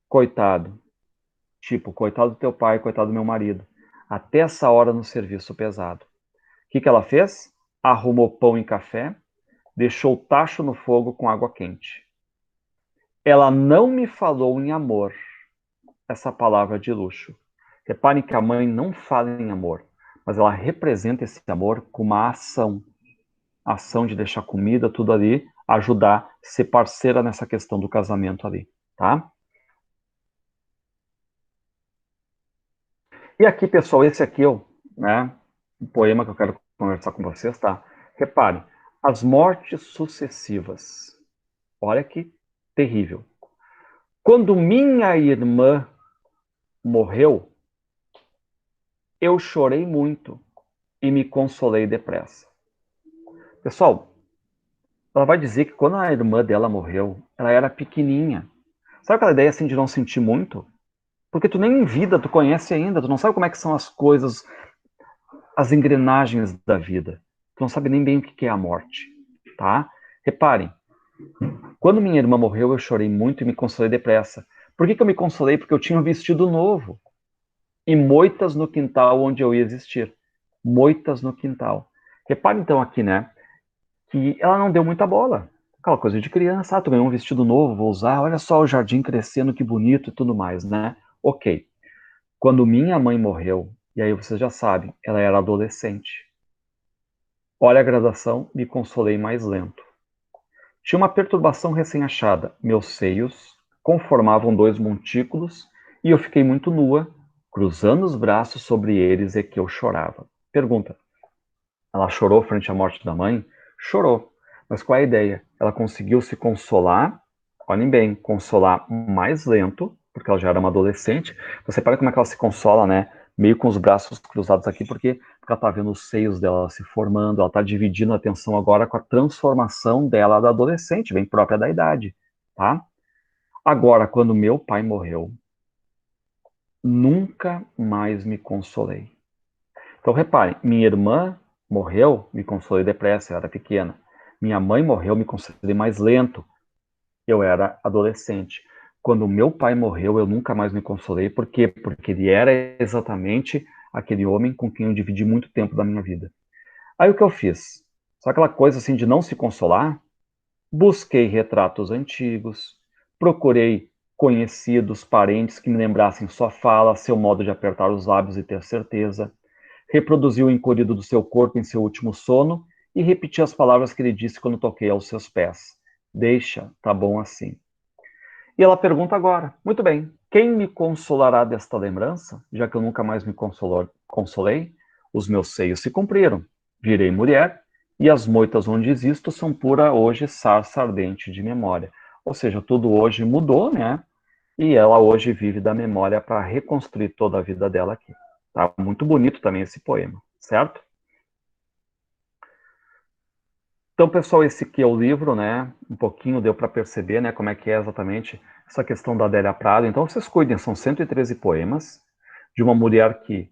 coitado, tipo, coitado do teu pai, coitado do meu marido, até essa hora no serviço pesado. O que ela fez? Arrumou pão e café, deixou o tacho no fogo com água quente. Ela não me falou em amor, essa palavra de luxo. Reparem que a mãe não fala em amor, mas ela representa esse amor com uma ação. Ação de deixar comida, tudo ali, ajudar, ser parceira nessa questão do casamento ali, tá? E aqui, pessoal, esse aqui, né, um poema que eu quero conversar com vocês, tá? Reparem, as mortes sucessivas. Olha que terrível. Quando minha irmã morreu, eu chorei muito e me consolei depressa. Pessoal, ela vai dizer que quando a irmã dela morreu, ela era pequenininha. Sabe aquela ideia assim de não sentir muito? Porque tu nem em vida tu conhece ainda, tu não sabe como é que são as coisas, as engrenagens da vida. Tu não sabe nem bem o que é a morte, tá? Reparem, quando minha irmã morreu, eu chorei muito e me consolei depressa. Por que eu me consolei? Porque eu tinha um vestido novo e moitas no quintal onde eu ia existir. Moitas no quintal. Repare então aqui, né, que ela não deu muita bola. Aquela coisa de criança, tu ganhou um vestido novo, vou usar, olha só o jardim crescendo, que bonito e tudo mais, né? Ok. Quando minha mãe morreu, e aí vocês já sabem, ela era adolescente. Olha a graduação, me consolei mais lento. Tinha uma perturbação recém-achada. Meus seios conformavam dois montículos e eu fiquei muito nua, cruzando os braços sobre eles e que eu chorava. Pergunta: ela chorou frente à morte da mãe? Chorou. Mas qual é a ideia? Ela conseguiu se consolar, olhem bem, consolar mais lento, porque ela já era uma adolescente. Você para como é que ela se consola, né? meio com os braços cruzados aqui, porque ela está vendo os seios dela se formando, ela está dividindo a atenção agora com a transformação dela da adolescente, bem própria da idade, tá? Agora, quando meu pai morreu, nunca mais me consolei. Então, repare, minha irmã morreu, me consolei depressa, eu era pequena. Minha mãe morreu, me consolei mais lento, eu era adolescente. Quando meu pai morreu, eu nunca mais me consolei. Por quê? Porque ele era exatamente aquele homem com quem eu dividi muito tempo da minha vida. Aí o que eu fiz? Só aquela coisa assim de não se consolar, busquei retratos antigos, procurei conhecidos, parentes que me lembrassem sua fala, seu modo de apertar os lábios e ter certeza. Reproduzi o encolhido do seu corpo em seu último sono e repeti as palavras que ele disse quando toquei aos seus pés. Deixa, tá bom assim. E ela pergunta agora, muito bem, quem me consolará desta lembrança, já que eu nunca mais me consolei? Os meus seios se cumpriram, virei mulher, e as moitas onde existo são pura hoje sarça ardente de memória. Ou seja, tudo hoje mudou, né? E ela hoje vive da memória para reconstruir toda a vida dela aqui. Tá muito bonito também esse poema, certo? Então, pessoal, esse aqui é o livro, né? Um pouquinho deu para perceber, né, como é que é exatamente essa questão da Adélia Prado. Então, vocês cuidem, são 113 poemas de uma mulher que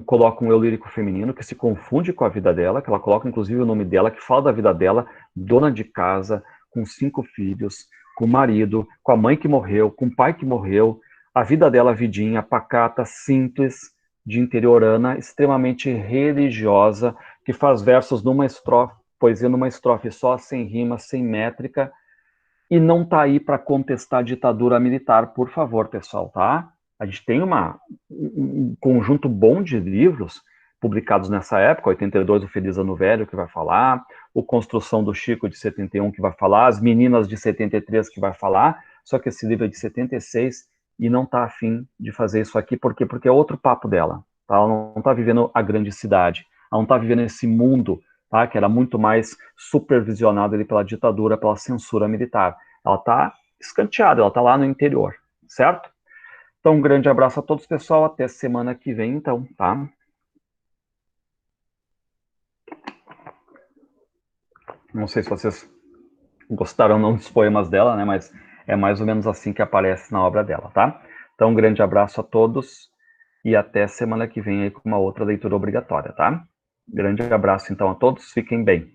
coloca um eu lírico feminino que se confunde com a vida dela, que ela coloca inclusive o nome dela, que fala da vida dela, dona de casa, com 5 filhos, com o marido, com a mãe que morreu, com o pai que morreu, a vida dela vidinha, pacata, simples, de interiorana, extremamente religiosa, que faz versos numa estrofe, poesia numa estrofe só, sem rima, sem métrica, e não está aí para contestar a ditadura militar, por favor, pessoal, tá? A gente tem um conjunto bom de livros publicados nessa época, 82, o Feliz Ano Velho, que vai falar, o Construção do Chico, de 71, que vai falar, As Meninas, de 73, que vai falar, só que esse livro é de 76 e não está afim de fazer isso aqui, por quê? Porque é outro papo dela, tá? Ela não está vivendo a grande cidade, ela não está vivendo esse mundo, tá? Que era muito mais supervisionado ali pela ditadura, pela censura militar. Ela está escanteada, ela está lá no interior, certo? Então, um grande abraço a todos, pessoal. Até semana que vem, então, tá? Não sei se vocês gostaram ou não dos poemas dela, né? Mas é mais ou menos assim que aparece na obra dela, tá? Então, um grande abraço a todos e até semana que vem aí com uma outra leitura obrigatória, tá? Grande abraço, então, a todos. Fiquem bem.